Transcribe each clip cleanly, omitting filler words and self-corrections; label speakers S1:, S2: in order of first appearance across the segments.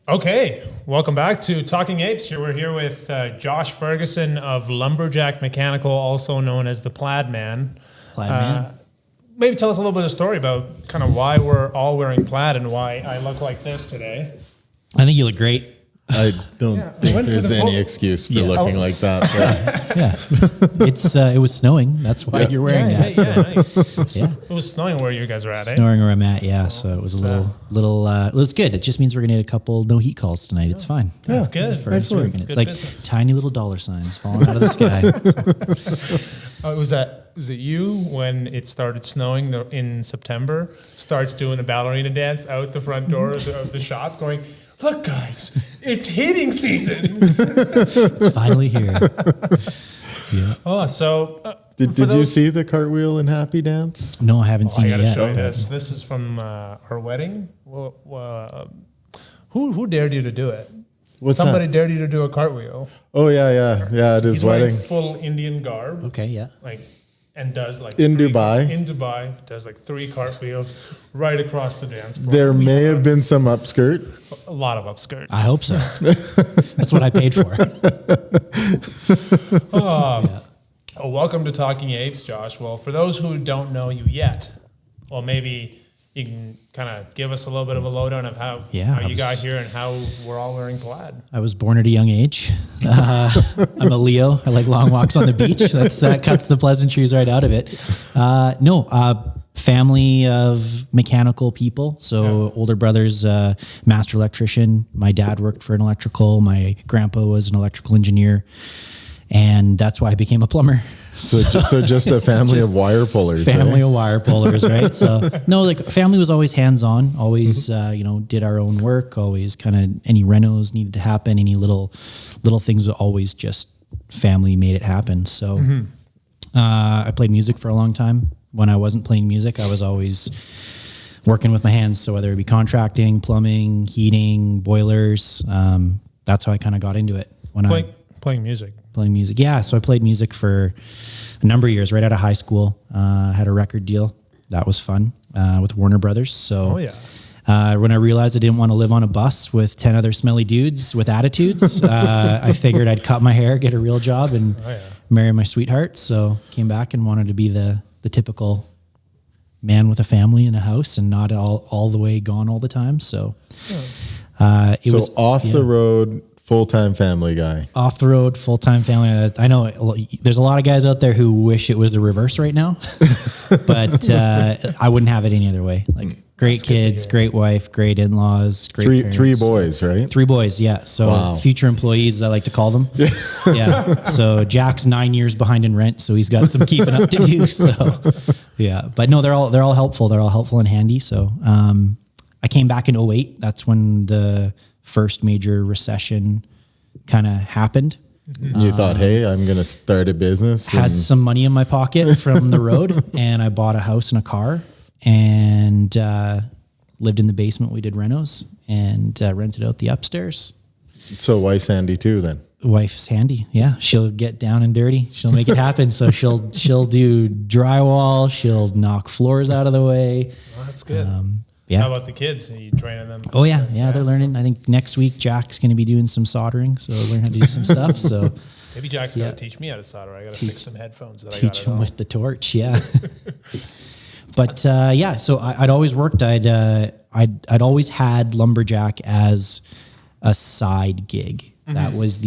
S1: Okay, welcome back to Talking Apes. We're here with Josh Ferguson of Lumberjack Mechanical, also known as the Plaid Man.
S2: Plaid Man.
S1: Maybe tell us a little bit of story about kind of why we're all wearing plaid and why I look like this today.
S2: I think you look great.
S3: I don't think there's any excuse for looking like that.
S2: It was snowing. That's why you're wearing that.
S1: It was snowing where you guys are at.
S2: Snowing where I'm at. Yeah. So it was a little. It was good. It just means we're gonna get a couple no heat calls tonight. It's fine.
S1: That's good.
S3: Excellent.
S2: It's like business. Tiny little dollar signs falling out of the sky.
S1: Was it you when it started snowing in September? Starts doing a ballerina dance out the front door of the shop, going, "Look, guys, it's heating season."
S2: It's finally here. Yeah.
S1: Oh, so
S3: did you see the cartwheel and happy dance?
S2: No, I haven't seen it yet.
S1: I gotta show you this. This is from our wedding. Who dared you to do it? Somebody dared you to do a cartwheel.
S3: Oh yeah, at his wedding.
S1: Full Indian garb.
S2: Okay, yeah.
S1: And does like
S3: Dubai
S1: does like 3 cartwheels right across the dance floor.
S3: There may have been some upskirt.
S1: A lot of upskirt.
S2: I hope so. That's what I paid for.
S1: Welcome to Talking Apes, Josh. Well, for those who don't know you yet, well, maybe you can kind of give us a little bit of a lowdown of how you got here and how we're all wearing plaid.
S2: I was born at a young age. I'm a Leo. I like long walks on the beach. That cuts the pleasantries right out of it. Family of mechanical people. So older brother's master electrician. My dad worked for an electrical. My grandpa was an electrical engineer. And that's why I became a plumber.
S3: So just a family of wire pullers.
S2: Family of wire pullers, right? So no, family was always hands-on, always, did our own work, always kind of any renos needed to happen, any little things, always just family made it happen. So I played music for a long time. When I wasn't playing music, I was always working with my hands. So whether it be contracting, plumbing, heating, boilers, that's how I kind of got into it.
S1: Playing music.
S2: Yeah. So I played music for a number of years, right out of high school. Had a record deal. That was fun with Warner Brothers. So when I realized I didn't want to live on a bus with 10 other smelly dudes with attitudes, I figured I'd cut my hair, get a real job, and marry my sweetheart. So came back and wanted to be the typical man with a family and a house and not all the way gone all the time. So it was
S3: off the road. Full-time family guy.
S2: Off the road, full-time family. I know there's a lot of guys out there who wish it was the reverse right now, but I wouldn't have it any other way. Great kids, great wife, great in-laws, great parents.
S3: 3 boys, right?
S2: 3 boys, yeah. So future employees, as I like to call them. Yeah. So Jack's 9 years behind in rent, so he's got some keeping up to do. So yeah, but no, they're all helpful. They're all helpful and handy. So I came back in 2008. That's when the first major recession kind of happened.
S3: You thought, hey, I'm going to start a business.
S2: Had some money in my pocket from the road, and I bought a house and a car and lived in the basement. We did renos and rented out the upstairs.
S3: So wife's handy too then?
S2: Wife's handy, yeah. She'll get down and dirty. She'll make it happen. So she'll do drywall. She'll knock floors out of the way.
S1: Well, that's good.
S2: Yeah.
S1: How about the kids? Are you training them?
S2: Oh yeah, they're learning. I think next week Jack's going to be doing some soldering, so learn how to do some stuff. So
S1: maybe Jack's going to teach me how to solder. I got to fix some headphones.
S2: Teach him with the torch, yeah. But so I'd always worked. I'd always had Lumberjack as a side gig. That was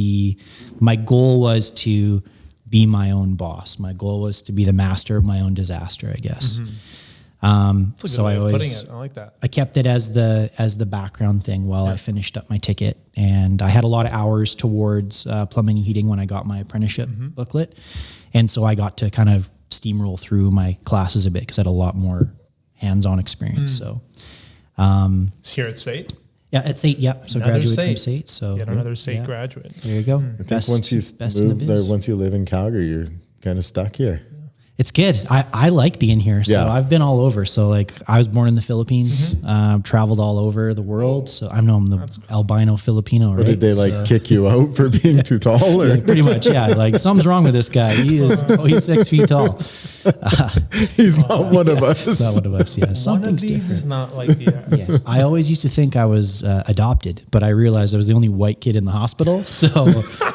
S2: my goal was to be my own boss. My goal was to be the master of my own disaster, I guess. So I always
S1: putting it. I like that.
S2: I kept it as the background thing while I finished up my ticket, and I had a lot of hours towards plumbing and heating when I got my apprenticeship booklet, and so I got to kind of steamroll through my classes a bit because I had a lot more hands-on experience. So
S1: here at State.
S2: Yeah, at State. Yeah, so graduated from State. So
S1: yet another State graduate.
S2: There you go.
S3: I think once you live in Calgary, you're kind of stuck here.
S2: It's good. I like being here. So I've been all over. So like I was born in the Philippines, traveled all over the world. So I'm the albino Filipino, right?
S3: Or did they kick you out for being too tall? Or?
S2: Yeah, pretty much. Yeah. Like something's wrong with this guy. He's 6 feet tall.
S3: He's not one of us.
S2: Not one of us. Yeah. Something's
S1: one of these
S2: different.
S1: is not like the
S2: Yeah. I always used to think I was adopted, but I realized I was the only white kid in the hospital. So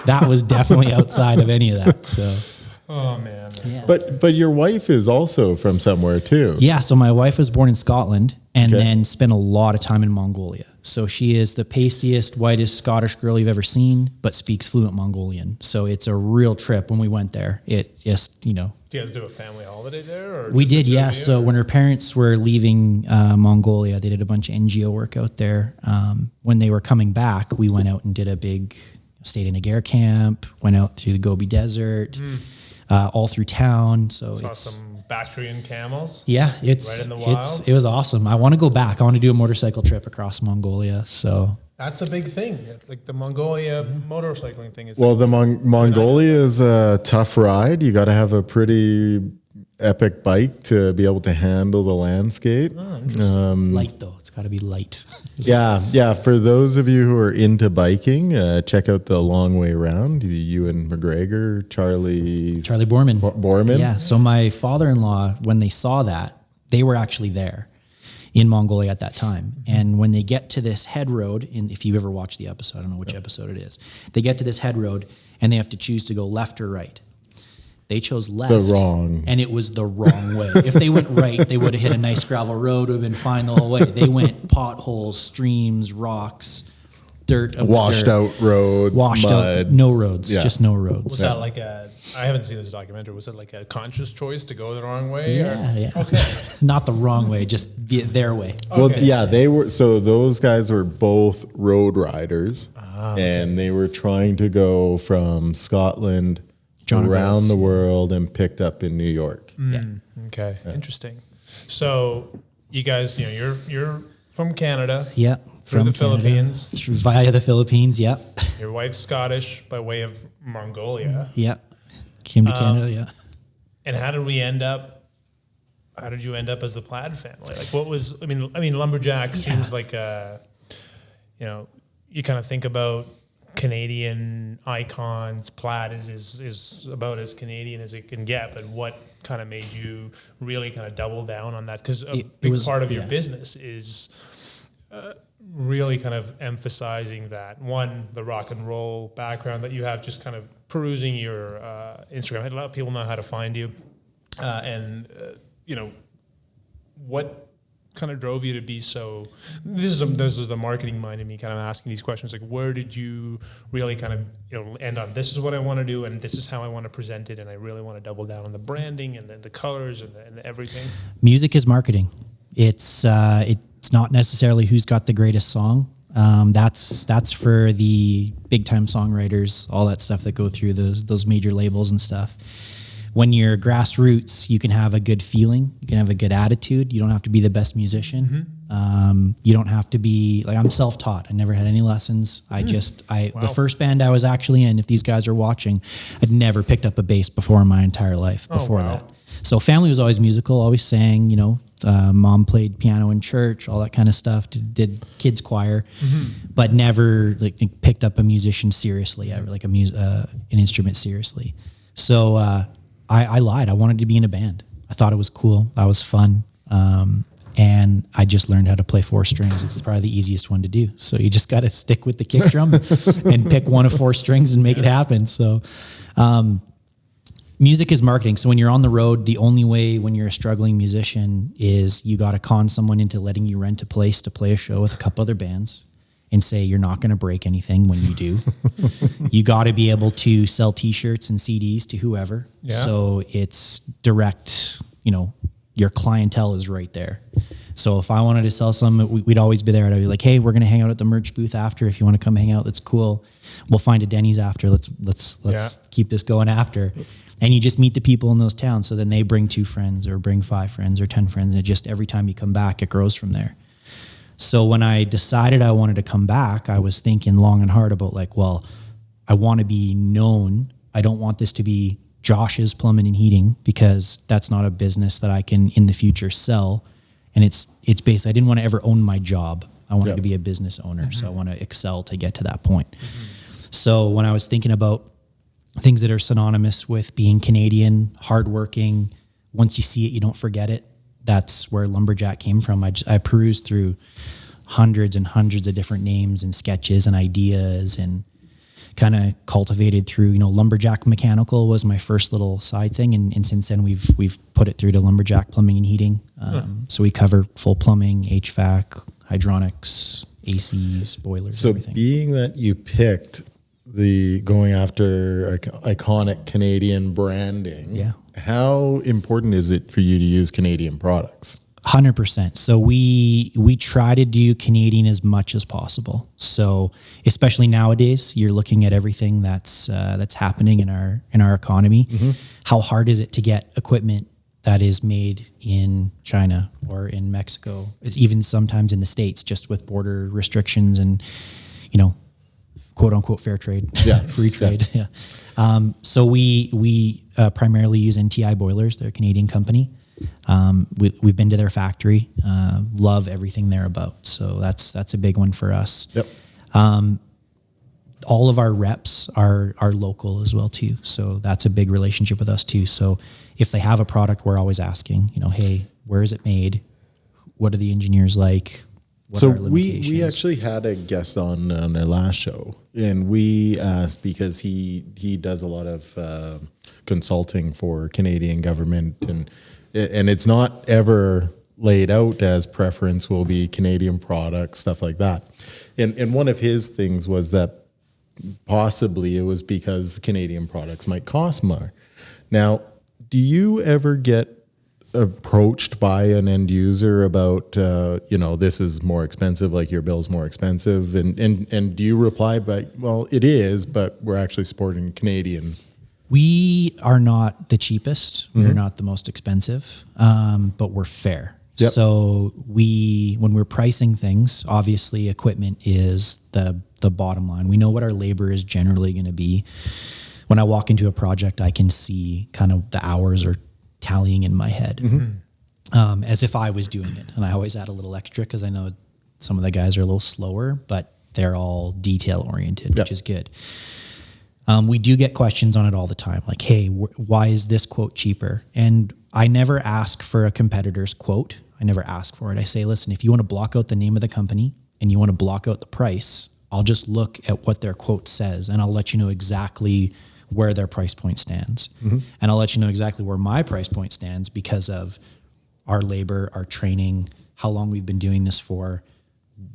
S2: that was definitely outside of any of that. So.
S1: Oh man.
S2: Yeah.
S3: But your wife is also from somewhere too.
S2: Yeah. So my wife was born in Scotland and then spent a lot of time in Mongolia. So she is the pastiest, whitest Scottish girl you've ever seen, but speaks fluent Mongolian. So it's a real trip when we went there. It just,
S1: Do you guys do a family holiday there? Or
S2: we did, yeah. So when her parents were leaving Mongolia, they did a bunch of NGO work out there. When they were coming back, we went out and did stayed in a Gare camp, went out through the Gobi Desert. All through town. So
S1: saw some Bactrian camels.
S2: Yeah,
S1: right in the wild.
S2: It was awesome. I want to go back. I want to do a motorcycle trip across Mongolia. So
S1: that's a big thing. It's like the Mongolia motorcycling thing is.
S3: Well, the Mongolia is a tough ride. You got to have a pretty epic bike to be able to handle the landscape.
S2: Light though. It's got to be light.
S3: Yeah. For those of you who are into biking, check out the Long Way Round. You and McGregor, Charlie
S2: Borman.
S3: Borman.
S2: Yeah. So my father-in-law, when they saw that, they were actually there in Mongolia at that time. And when they get to this head road, if you ever watched the episode, I don't know which episode it is, they get to this head road and they have to choose to go left or right. They chose left. And it was the wrong way. If they went right, they would have hit a nice gravel road, would have been fine the whole way. They went potholes, streams, rocks, dirt.
S3: Washed out roads, mud.
S2: No roads, just no roads.
S1: Was that like I haven't seen this documentary, was it like a conscious choice to go the wrong way?
S2: Yeah.
S1: Okay.
S2: Not the wrong way, just their way.
S3: Well, they were, so those guys were both road riders and they were trying to go from Scotland around the world and picked up in New York.
S1: Okay. Yeah. Interesting. So you guys, you're from Canada.
S2: Yeah.
S1: Through the Philippines.
S2: Via the Philippines, yeah.
S1: Your wife's Scottish by way of Mongolia.
S2: Yeah. Came to Canada, yeah.
S1: And how did you end up as the Plaid family? Like what was, I mean, Lumberjack seems like you kind of think about Canadian icons. Plaid is about as Canadian as it can get, but what kind of made you really kind of double down on that? Because a big part of your business is really kind of emphasizing that, one, the rock and roll background that you have, just kind of perusing your Instagram. A lot of people know how to find you. What kind of drove you to be so, this is the marketing mind in me kind of asking these questions, like where did you really kind of end on, this is what I want to do and this is how I want to present it, and I really want to double down on the branding and the colors and everything?
S2: Music is marketing. It's not necessarily who's got the greatest song. That's for the big time songwriters, all that stuff that go through those major labels and stuff. When you're grassroots, you can have a good feeling. You can have a good attitude. You don't have to be the best musician. You don't have to be, like, I'm self-taught. I never had any lessons. The first band I was actually in, if these guys are watching, I'd never picked up a bass before in my entire life before that. So family was always musical, always sang, mom played piano in church, all that kind of stuff, did kids choir, but never picked up a musician seriously, ever, an instrument seriously. So, I lied. I wanted to be in a band. I thought it was cool. That was fun. And I just learned how to play 4 strings. It's probably the easiest one to do. So you just got to stick with the kick drum and pick one of 4 strings and make it happen. So, music is marketing. So when you're on the road, the only way when you're a struggling musician is you got to con someone into letting you rent a place to play a show with a couple other bands and say you're not going to break anything when you do. You got to be able to sell T-shirts and CDs to whoever. Yeah. So it's direct, your clientele is right there. So if I wanted to sell some, we'd always be there. I'd be like, hey, we're going to hang out at the merch booth after. If you want to come hang out, that's cool. We'll find a Denny's after. Let's keep this going after. And you just meet the people in those towns. So then they bring 2 friends or bring 5 friends or 10 friends. And just every time you come back, it grows from there. So when I decided I wanted to come back, I was thinking long and hard about I want to be known. I don't want this to be Josh's Plumbing and Heating, because that's not a business that I can in the future sell. And it's based, I didn't want to ever own my job. I wanted to be a business owner. So I want to excel to get to that point. So when I was thinking about things that are synonymous with being Canadian, hardworking, once you see it, you don't forget it. That's where Lumberjack came from. I perused through hundreds and hundreds of different names and sketches and ideas, and kind of cultivated through, Lumberjack Mechanical was my first little side thing. And since then we've put it through to Lumberjack Plumbing and Heating. So we cover full plumbing, HVAC, hydronics, ACs, boilers, everything.
S3: So being that you picked going after iconic Canadian branding, how important is it for you to use Canadian products?
S2: 100%. So we try to do Canadian as much as possible. So especially nowadays, you're looking at everything that's happening in our economy. How hard is it to get equipment that is made in China or in Mexico? It's even sometimes in the States, just with border restrictions and quote unquote fair trade, free trade. So we primarily use NTI boilers. They're a Canadian company. We've been to their factory, love everything they're about. So that's a big one for us. All of our reps are local as well too. So that's a big relationship with us too. So if they have a product, we're always asking, hey, where is it made? What are the engineers like? What
S3: so we actually had a guest on the last show, and we asked, because he does a lot of consulting for Canadian government, and it's not ever laid out as preference will be Canadian products, stuff like that. And one of his things was that possibly it was because Canadian products might cost more. Now, do you ever get approached by an end user about, this is more expensive, like your bill's more expensive? And do you reply by, well, it is, but we're actually supporting Canadian?
S2: We are not the cheapest. We're not the most expensive, but we're fair. So when we're pricing things, obviously equipment is the bottom line. We know what our labor is generally going to be. When I walk into a project, I can see kind of the hours are tallying in my head, as if I was doing it. And I always add a little extra because I know some of the guys are a little slower, but they're all detail oriented, which is good. We do get questions on it all the time. Like, hey, why is this quote cheaper? And I never ask for a competitor's quote. I never ask for it. I say, listen, if you want to block out the name of the company and you want to block out the price, I'll just look at what their quote says, and I'll let you know exactly where their price point stands. And I'll let you know exactly where my price point stands because of our labor, our training, how long we've been doing this for,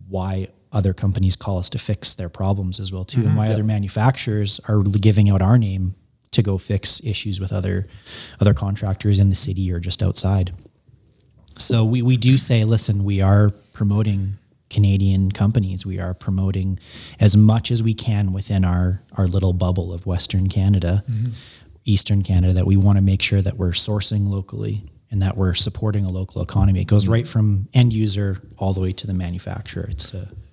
S2: why other companies call us to fix their problems as well too, and why other manufacturers are giving out our name to go fix issues with other contractors in the city or just outside. So we do say, listen, we are promoting Canadian companies. We are promoting as much as we can within our little bubble of Western Canada, Eastern Canada, that we want to make sure that we're sourcing locally and that we're supporting a local economy. It goes right from end user all the way to the manufacturer.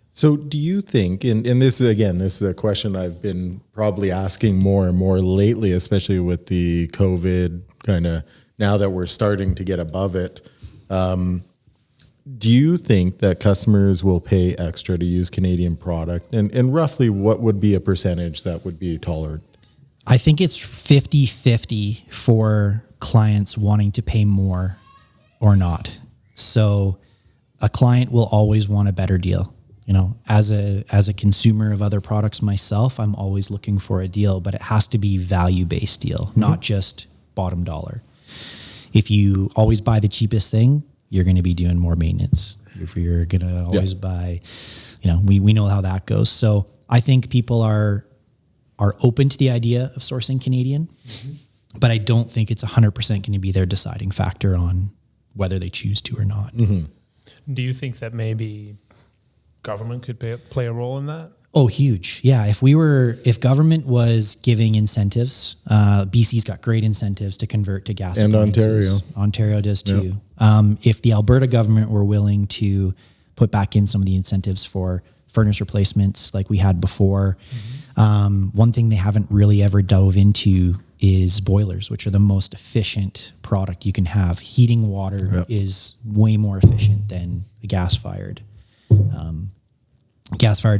S3: So do you think, and this is a question I've been probably asking more and more lately, especially with the COVID kind of, now that we're starting to get above it, do you think that customers will pay extra to use Canadian product? And roughly what would be a percentage that would be tolerant?
S2: I think it's 50-50 for clients wanting to pay more or not. So a client will always want a better deal. As a consumer of other products myself, I'm always looking for a deal, but it has to be value-based deal, not just bottom dollar. If you always buy the cheapest thing, you're going to be doing more maintenance. If you're going to always buy, we know how that goes. So I think people are open to the idea of sourcing Canadian, but I don't think it's 100% going to be their deciding factor on whether they choose to or not.
S1: Do you think that maybe government could play a role in that?
S2: Oh, huge. Yeah. If government was giving incentives, BC's got great incentives to convert to gas.
S3: And
S2: Ontario does too. If the Alberta government were willing to put back in some of the incentives for furnace replacements like we had before, one thing they haven't really ever dove into is boilers, which are the most efficient product you can have. Heating water is way more efficient than a gas-fired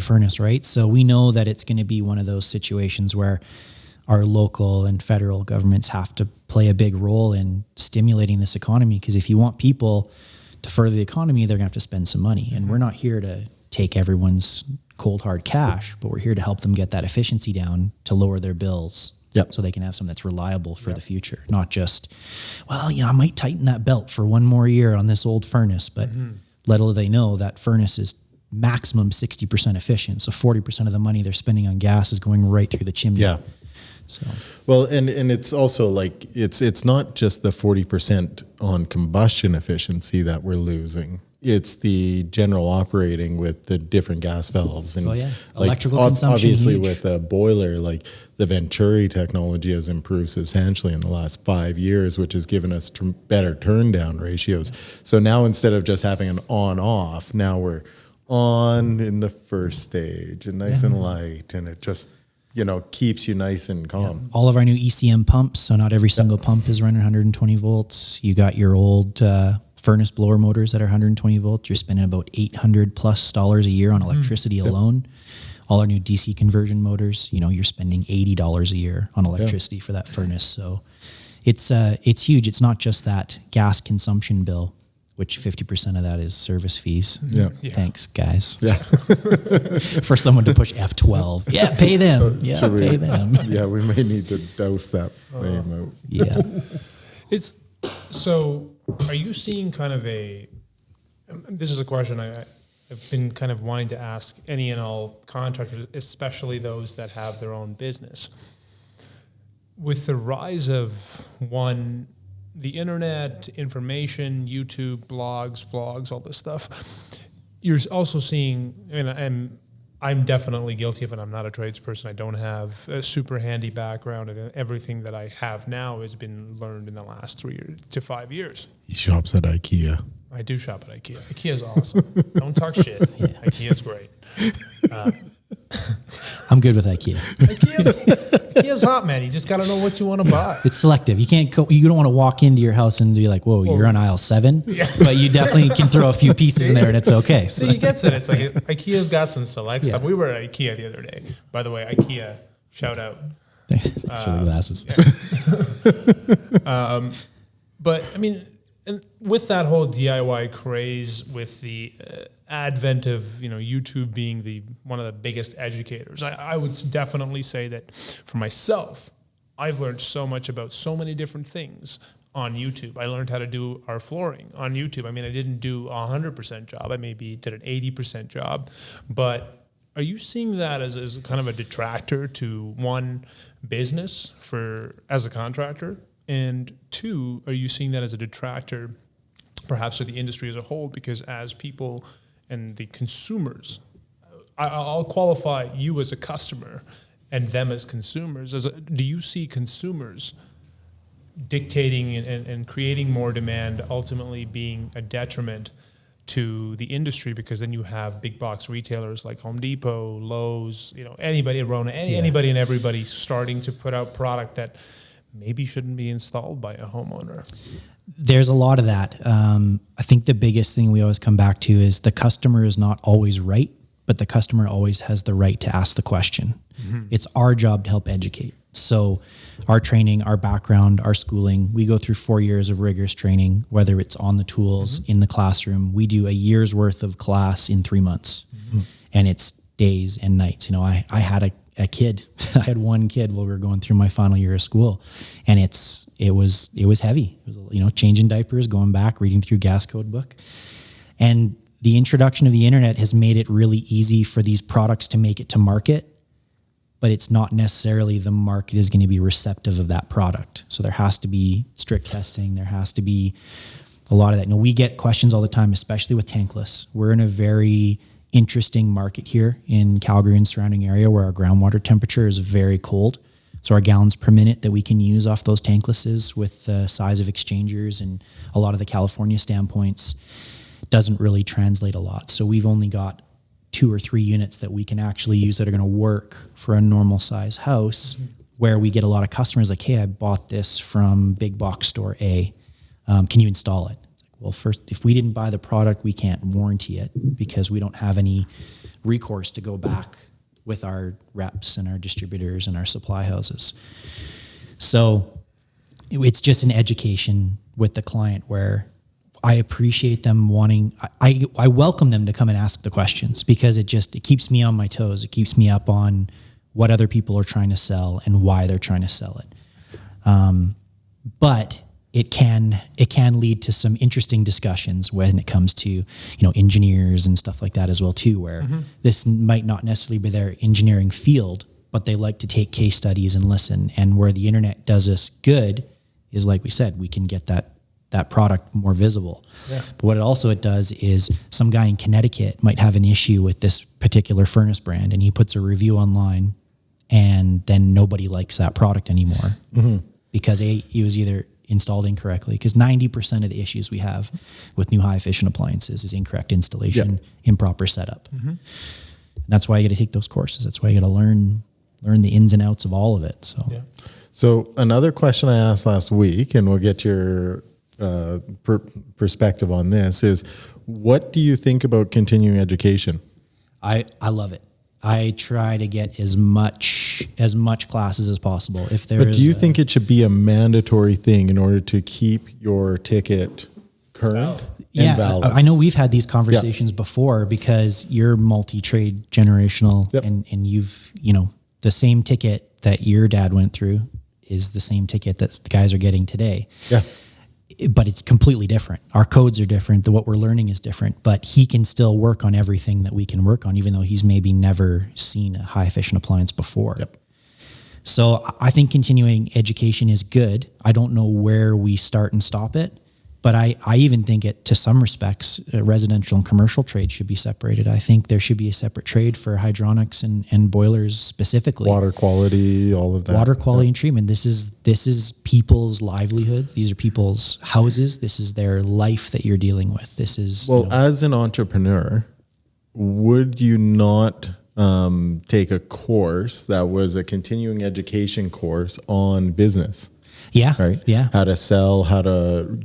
S2: furnace, right? So we know that it's going to be one of those situations where our local and federal governments have to play a big role in stimulating this economy, because if you want people to further the economy, they're going to have to spend some money. And we're not here to take everyone's cold hard cash, but we're here to help them get that efficiency down to lower their bills. So they can have something that's reliable for the future, not just, well, I might tighten that belt for one more year on this old furnace, but little do they know that furnace is maximum 60% efficient. So 40% of the money they're spending on gas is going right through the chimney.
S3: Yeah.
S2: So,
S3: well, and it's also like, it's not just the 40% on combustion efficiency that we're losing. It's the general operating with the different gas valves and like
S2: electrical consumption.
S3: Obviously,
S2: huge.
S3: with a boiler, like the Venturi technology has improved substantially in the last 5 years, which has given us better turn down ratios. So now instead of just having an on off, now we're on in the first stage and nice and light, and it just keeps you nice and calm.
S2: Yeah. All of our new ECM pumps, so not every single pump is running 120 volts. You got your old furnace blower motors that are 120 volts. You're spending about $800+ a year on electricity alone. All our new DC conversion motors, you're spending $80 a year on electricity for that furnace. So it's huge. It's not just that gas consumption bill, which 50% of that is service fees.
S3: Yeah.
S2: Thanks, guys.
S3: Yeah.
S2: For someone to push F12. Yeah, pay them. Yeah, pay them.
S3: Yeah, we may need to douse that flame out.
S2: Yeah.
S1: So are you seeing kind of this is a question I've been kind of wanting to ask any and all contractors, especially those that have their own business. With the rise of the internet, information, YouTube, blogs, vlogs, all this stuff, you're also seeing, and I'm definitely guilty of it. I'm not a tradesperson. I don't have a super handy background, and everything that I have now has been learned in the last 3 to 5 years.
S3: He shops at IKEA.
S1: I do shop at IKEA. IKEA's awesome. Don't talk shit. IKEA's great.
S2: I'm good with IKEA.
S1: IKEA's hot, man. You just got to know what you want to buy.
S2: It's selective. You can't go. You don't want to walk into your house and be like, "Whoa, you're on aisle 7."
S1: Yeah.
S2: But you definitely can throw a few pieces in there, and it's okay.
S1: So he gets it. It's like IKEA's got some select stuff. We were at IKEA the other day. By the way, IKEA, shout out.
S2: Thanks for the glasses.
S1: Yeah. But I mean, and with that whole DIY craze, with the advent of YouTube being one of the biggest educators, I would definitely say that for myself, I've learned so much about so many different things on YouTube. I learned how to do our flooring on YouTube. I mean, I didn't do a 100% job. I maybe did an 80% job. But are you seeing that as kind of a detractor to one, business as a contractor? And two, are you seeing that as a detractor perhaps for the industry as a whole? Because as people and the consumers, I'll qualify you as a customer and them as consumers. Do you see consumers dictating and creating more demand, ultimately being a detriment to the industry? Because then you have big box retailers like Home Depot, Lowe's, anybody, Rona, anybody and everybody starting to put out product that maybe shouldn't be installed by a homeowner.
S2: There's a lot of that. I think the biggest thing we always come back to is the customer is not always right, but the customer always has the right to ask the question. Mm-hmm. It's our job to help educate. So our training, our background, our schooling, we go through 4 years of rigorous training, whether it's on the tools, in the classroom. We do a year's worth of class in 3 months, and it's days and nights. I had a kid. I had one kid while we were going through my final year of school, and it was heavy. It was, changing diapers, going back, reading through gas code book. And the introduction of the internet has made it really easy for these products to make it to market, but it's not necessarily the market is going to be receptive of that product. So there has to be strict testing. There has to be a lot of that. We get questions all the time, especially with tankless. We're in a very interesting market here in Calgary and surrounding area where our groundwater temperature is very cold. So our gallons per minute that we can use off those tanklesses with the size of exchangers and a lot of the California standpoints doesn't really translate a lot. So we've only got 2 or 3 units that we can actually use that are going to work for a normal size house where we get a lot of customers like, hey, I bought this from big box store A. Can you install it? It's like, well, first, if we didn't buy the product, we can't warranty it because we don't have any recourse to go back with our reps and our distributors and our supply houses. So it's just an education with the client where I appreciate them wanting, I welcome them to come and ask the questions because it keeps me on my toes. It keeps me up on what other people are trying to sell and why they're trying to sell it. But it can lead to some interesting discussions when it comes to, engineers and stuff like that as well too, where this might not necessarily be their engineering field, but they like to take case studies and listen. And where the internet does us good is, like we said, we can get that product more visible. Yeah. But what it does is some guy in Connecticut might have an issue with this particular furnace brand and he puts a review online and then nobody likes that product anymore because he was either installed incorrectly, because 90% of the issues we have with new high efficient appliances is incorrect installation, improper setup. That's why you got to take those courses. That's why you got to learn the ins and outs of all of it.
S3: So another question I asked last week, and we'll get your perspective on this, is what do you think about continuing education?
S2: I love it. I try to get as much classes as possible. But
S3: do you think it should be a mandatory thing in order to keep your ticket current and valid?
S2: I know we've had these conversations before because you're multi-trade generational and you've, the same ticket that your dad went through is the same ticket that the guys are getting today.
S3: Yeah.
S2: But it's completely different. Our codes are different. What we're learning is different, but he can still work on everything that we can work on, even though he's maybe never seen a high efficient appliance before.
S3: Yep.
S2: So I think continuing education is good. I don't know where we start and stop it, but I even think it, to some respects, residential and commercial trade should be separated. I think there should be a separate trade for hydronics and boilers specifically.
S3: Water quality, all of that.
S2: Water quality and treatment. This is people's livelihoods. These are people's houses. This is their life that you're dealing with. This is...
S3: Well, as an entrepreneur, would you not take a course that was a continuing education course on business?
S2: Yeah.
S3: Right.
S2: Yeah.
S3: How to sell, how to,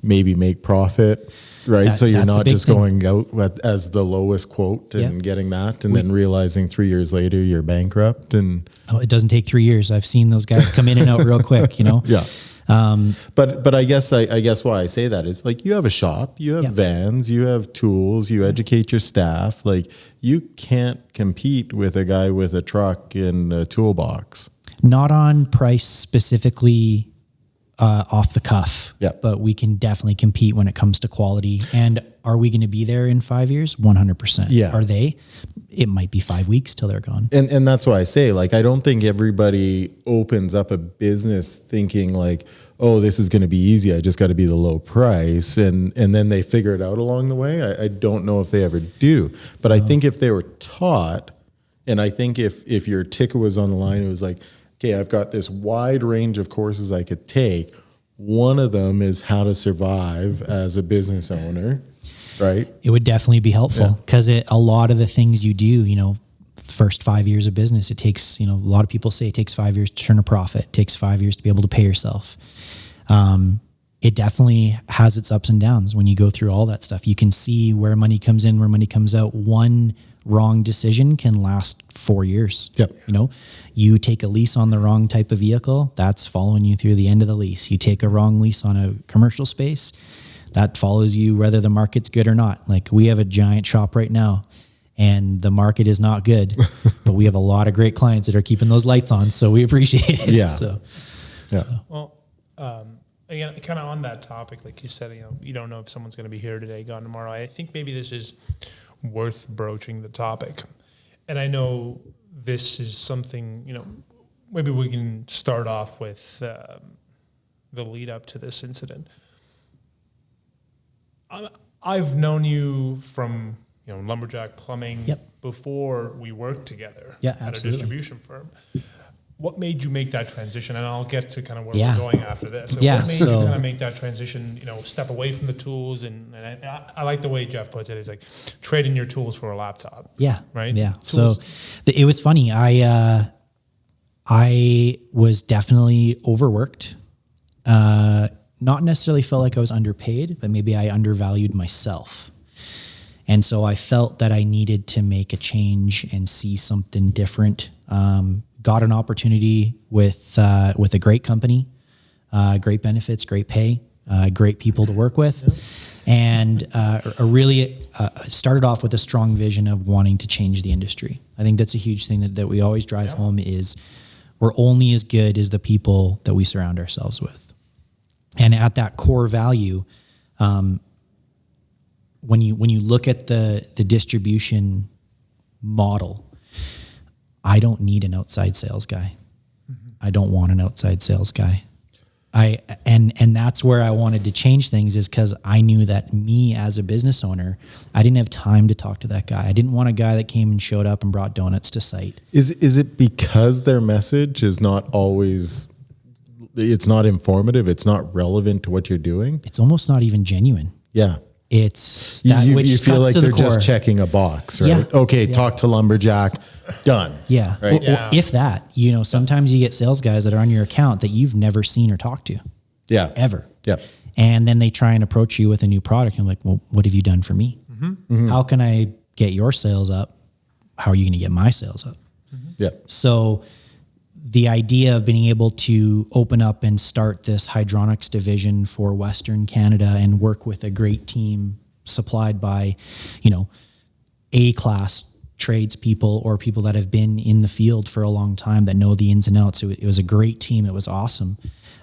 S3: maybe make profit. Right. So you're not just going out as the lowest quote and getting that and then realizing 3 years later you're bankrupt. And
S2: it doesn't take 3 years. I've seen those guys come in and out real quick,
S3: Yeah. But I guess why I say that is, like, you have a shop, you have vans, you have tools, you educate your staff. Like, you can't compete with a guy with a truck and a toolbox.
S2: Not on price specifically off the cuff, but we can definitely compete when it comes to quality. And are we going to be there in 5 years? 100%.
S3: Yeah.
S2: Are they? It might be 5 weeks till they're gone.
S3: And that's why I say, like, I don't think everybody opens up a business thinking like, oh, this is going to be easy. I just got to be the low price. And then they figure it out along the way. I don't know if they ever do. But I think if they were taught, and I think if your ticket was on the line, it was like, okay, I've got this wide range of courses I could take. One of them is how to survive as a business owner, right?
S2: It would definitely be helpful because a lot of the things you do, first 5 years of business, it takes, a lot of people say it takes 5 years to turn a profit. It takes 5 years to be able to pay yourself. It definitely has its ups and downs when you go through all that stuff. You can see where money comes in, where money comes out. One wrong decision can last 4 years.
S3: Yep.
S2: You take a lease on the wrong type of vehicle, that's following you through the end of the lease. You take a wrong lease on a commercial space, that follows you whether the market's good or not. Like, we have a giant shop right now and the market is not good, but we have a lot of great clients that are keeping those lights on. So we appreciate it.
S3: Yeah.
S1: Well, again, kind of on that topic, like you said, you don't know if someone's going to be here today, gone tomorrow. I think maybe this is worth broaching the topic. And I know this is something, maybe we can start off with the lead up to this incident. I've known you from, Lumberjack Plumbing before we worked together at a distribution firm. What made you make that transition? And I'll get to kind of where we're going after this. So what made you kind of make that transition, step away from the tools? And I like the way Jeff puts it. It's like trading your tools for a laptop.
S2: Yeah.
S1: Right?
S2: Yeah.
S1: Tools.
S2: So it was funny. I was definitely overworked. Not necessarily felt like I was underpaid, but maybe I undervalued myself. And so I felt that I needed to make a change and see something different. Got an opportunity with a great company, great benefits, great pay, great people to work with, and really started off with a strong vision of wanting to change the industry. I think that's a huge thing that we always drive home is we're only as good as the people that we surround ourselves with. And at that core value, when you look at the distribution model, I don't need an outside sales guy. Mm-hmm. I don't want an outside sales guy. And that's where I wanted to change things, is because I knew that me as a business owner, I didn't have time to talk to that guy. I didn't want a guy that came and showed up and brought donuts to site.
S3: Is it because their message is not always, it's not informative, it's not relevant to what you're doing?
S2: It's almost not even genuine.
S3: Yeah.
S2: It's that
S3: you,
S2: which
S3: you feel like they're
S2: core.
S3: just checking a box, right?
S2: Yeah.
S3: Okay, talk to Lumberjack, done.
S2: Yeah.
S3: Right?
S2: Well, if that, sometimes you get sales guys that are on your account that you've never seen or talked to.
S3: Yeah.
S2: Ever.
S3: Yeah.
S2: And then they try and approach you with a new product. And I'm like, well, what have you done for me?
S1: Mm-hmm.
S3: Mm-hmm.
S2: How can I get your sales up? How are you going to get my sales up?
S3: Mm-hmm. Yeah.
S2: So the idea of being able to open up and start this hydronics division for Western Canada and work with a great team supplied by, A-class tradespeople or people that have been in the field for a long time that know the ins and outs. It was a great team. It was awesome.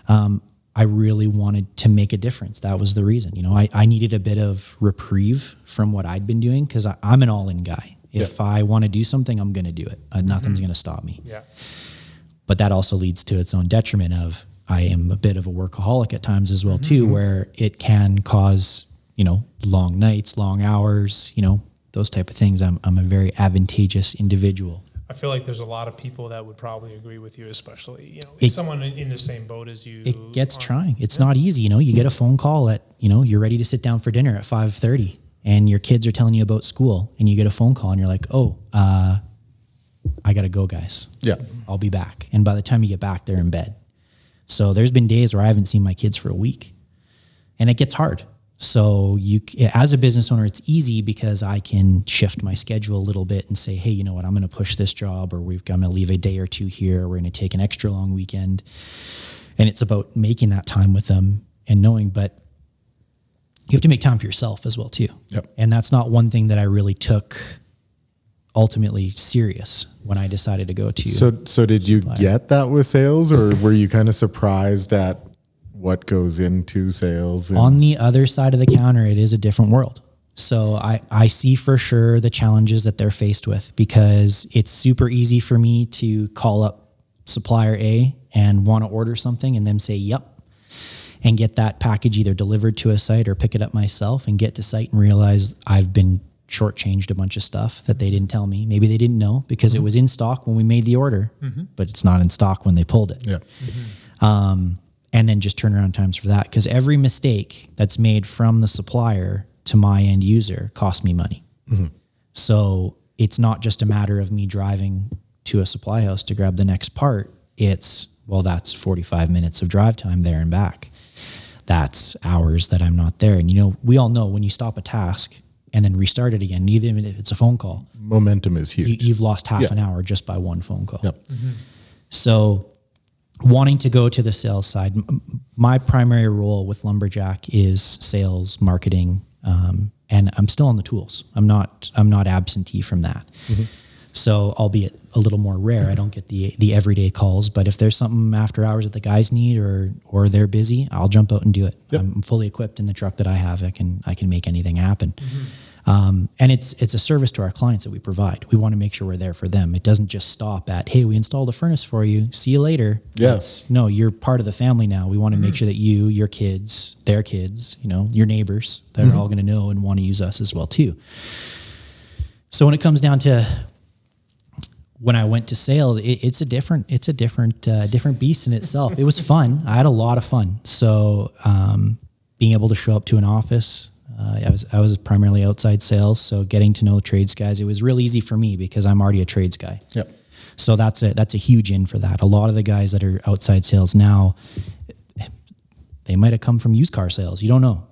S2: I really wanted to make a difference. That was the reason. I needed a bit of reprieve from what I'd been doing because I'm an all-in guy. If I want to do something, I'm going to do it. Nothing's going to stop me.
S1: Yeah.
S2: But that also leads to its own detriment of I am a bit of a workaholic at times as well too, where it can cause, long nights, long hours, those type of things. I'm a very advantageous individual.
S1: I feel like there's a lot of people that would probably agree with you, especially, someone in the same boat as you.
S2: It gets trying. It's not easy. You get a phone call at, you're ready to sit down for dinner at 5:30 and your kids are telling you about school and you get a phone call and you're like, I got to go, guys. Yeah. I'll be back. And by the time you get back, they're in bed. So there's been days where I haven't seen my kids for a week and it gets hard. So as a business owner, it's easy because I can shift my schedule a little bit and say, hey, you know what, I'm going to push this job, or I'm going to leave a day or two here. We're going to take an extra long weekend. And it's about making that time with them and knowing, but you have to make time for yourself as well too.
S3: Yep.
S2: And that's not one thing that I really took ultimately serious when I decided to go to.
S3: So did you get that with sales, or were you kind of surprised at what goes into sales?
S2: On the other side of the counter, it is a different world. So I see for sure the challenges that they're faced with, because it's super easy for me to call up supplier A and want to order something and them say, yep, and get that package either delivered to a site or pick it up myself and get to site and realize I've been shortchanged a bunch of stuff that they didn't tell me. Maybe they didn't know because it was in stock when we made the order, but it's not in stock when they pulled it.
S3: Yeah.
S2: And then just turnaround times for that. Because every mistake that's made from the supplier to my end user costs me money. So it's not just a matter of me driving to a supply house to grab the next part. It's, that's 45 minutes of drive time there and back. That's hours that I'm not there. And we all know when you stop a task and then restart it again, even if it's a phone call,
S3: momentum is huge.
S2: You've lost half an hour just by one phone call.
S3: Yep.
S2: So wanting to go to the sales side, my primary role with Lumberjack is sales, marketing, and I'm still on the tools. I'm not absentee from that. So albeit a little more rare, I don't get the everyday calls, but if there's something after hours that the guys need or they're busy, I'll jump out and do it. Yep. I'm fully equipped in the truck that I have. I can make anything happen. And it's a service to our clients that we provide. We want to make sure we're there for them. It doesn't just stop at, hey, we installed a furnace for you, see you later.
S3: Yes.
S2: No, you're part of the family now. We want to make sure that you, your kids, their kids, your neighbors, they're all going to know and want to use us as well too. So when it comes down to when I went to sales, it's a different beast in itself. It was fun. I had a lot of fun. So being able to show up to an office, I was primarily outside sales. So getting to know trades guys, it was real easy for me because I'm already a trades guy.
S3: Yep.
S2: So that's a huge in for that. A lot of the guys that are outside sales now, they might have come from used car sales. You don't know.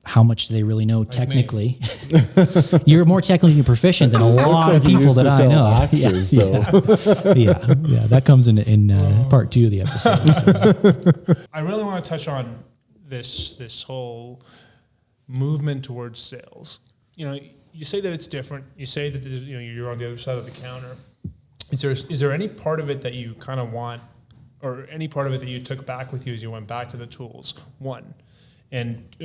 S2: How much do they really know technically? You're more technically proficient than a lot of people that I know.
S3: Axes,
S2: yeah. That comes in part 2 of the episode. So.
S1: I really want to touch on this whole movement towards sales. You say that it's different. You say that you're on the other side of the counter. Is there any part of it that you kind of want, or any part of it that you took back with you as you went back to the tools? One. And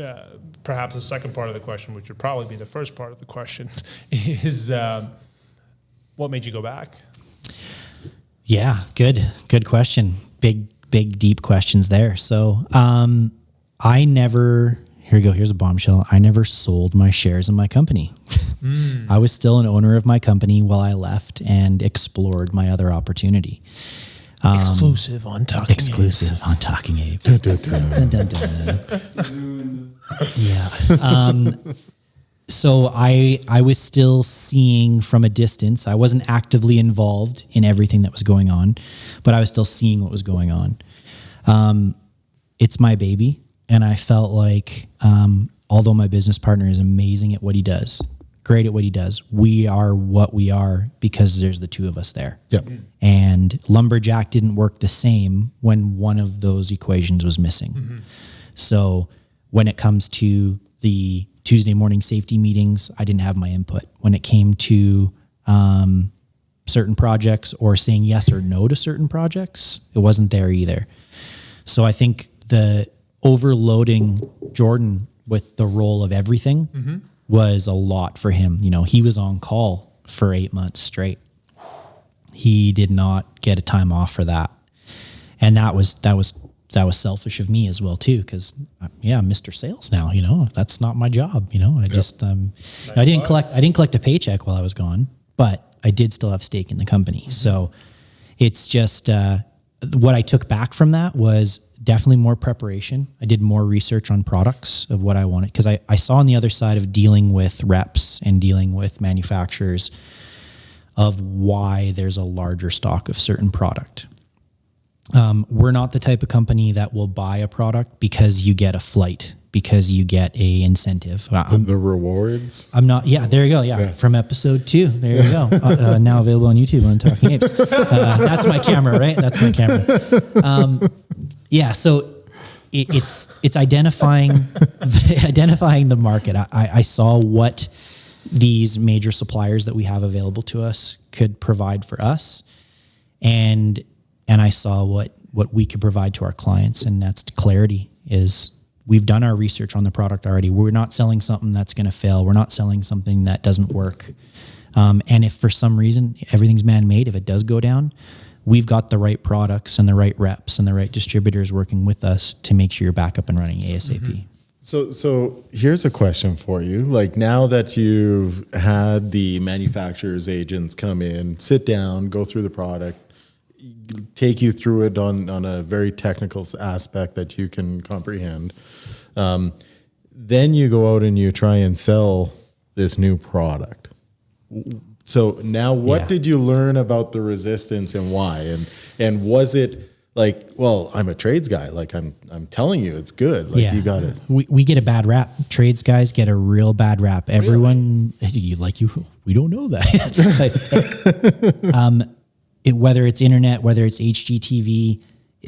S1: perhaps the second part of the question, which would probably be the first part of the question, is what made you go back?
S2: Yeah, good question. Big, deep questions there. So here's a bombshell. I never sold my shares in my company. I was still an owner of my company while I left and explored my other opportunity.
S1: Exclusive on Talking
S2: Apes. Dun, dun, dun. Yeah. So I was still seeing from a distance. I wasn't actively involved in everything that was going on, but I was still seeing what was going on. It's my baby. And I felt like, although my business partner is amazing at what he does, great at what he does, we are what we are because there's the two of us there.
S3: Yep.
S2: And Lumberjack didn't work the same when one of those equations was missing. Mm-hmm. So when it comes to the Tuesday morning safety meetings, I didn't have my input. When it came to certain projects or saying yes or no to certain projects, it wasn't there either. So I think the overloading Jordan with the role of everything was a lot for him. He was on call for 8 months straight. He did not get a time off for that. And that was selfish of me as well too. Cause I'm Mr. Sales now, that's not my job. I just, I didn't collect a paycheck while I was gone, but I did still have stake in the company. Mm-hmm. So it's just, what I took back from that was definitely more preparation. I did more research on products of what I wanted because I saw on the other side of dealing with reps and dealing with manufacturers of why there's a larger stock of certain product. We're not the type of company that will buy a product because you get a flight, because you get a incentive.
S3: The rewards?
S2: I'm not. Yeah, there you go. Yeah. From episode 2. There you go. Now available on YouTube on Talking Apes. That's my camera, right? That's my camera. So it's identifying the market. I saw what these major suppliers that we have available to us could provide for us, and I saw what we could provide to our clients, and that's clarity. Is we've done our research on the product already. We're not selling something that's going to fail. We're not selling something that doesn't work. And if for some reason everything's man-made, if it does go down, we've got the right products and the right reps and the right distributors working with us to make sure you're back up and running ASAP. Mm-hmm.
S3: So here's a question for you. Like now that you've had the manufacturer's agents come in, sit down, go through the product, take you through it on a very technical aspect that you can comprehend. Then you go out and you try and sell this new product. So now what did you learn about the resistance and why? And was it like, well, I'm a trades guy. Like I'm telling you, it's good. Like you got it.
S2: We get a bad rap. Trades guys get a real bad rap. Everyone, we don't know that. Whether it's internet, whether it's HGTV,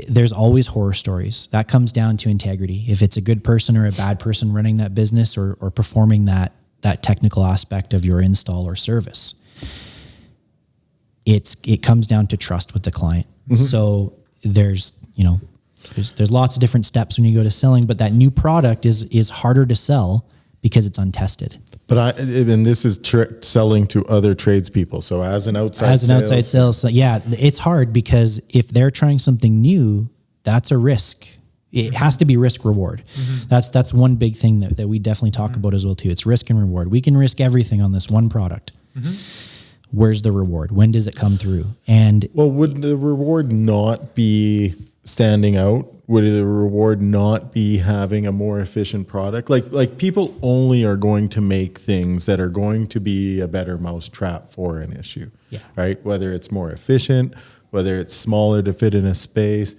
S2: there's always horror stories. That comes down to integrity. If it's a good person or a bad person running that business or performing that technical aspect of your install or service, it comes down to trust with the client. Mm-hmm. So there's lots of different steps when you go to selling, but that new product is harder to sell because it's untested.
S3: But this is selling to other tradespeople. So as an outside
S2: sales, it's hard because if they're trying something new, that's a risk. It has to be risk reward. Mm-hmm. That's one big thing that we definitely talk about as well too. It's risk and reward. We can risk everything on this one product. Mm-hmm. where's the reward? When does it come through? And
S3: well, would the reward not be standing out? Would the reward not be having a more efficient product? Like people only are going to make things that are going to be a better mousetrap for an issue, right? Whether it's more efficient, whether it's smaller to fit in a space,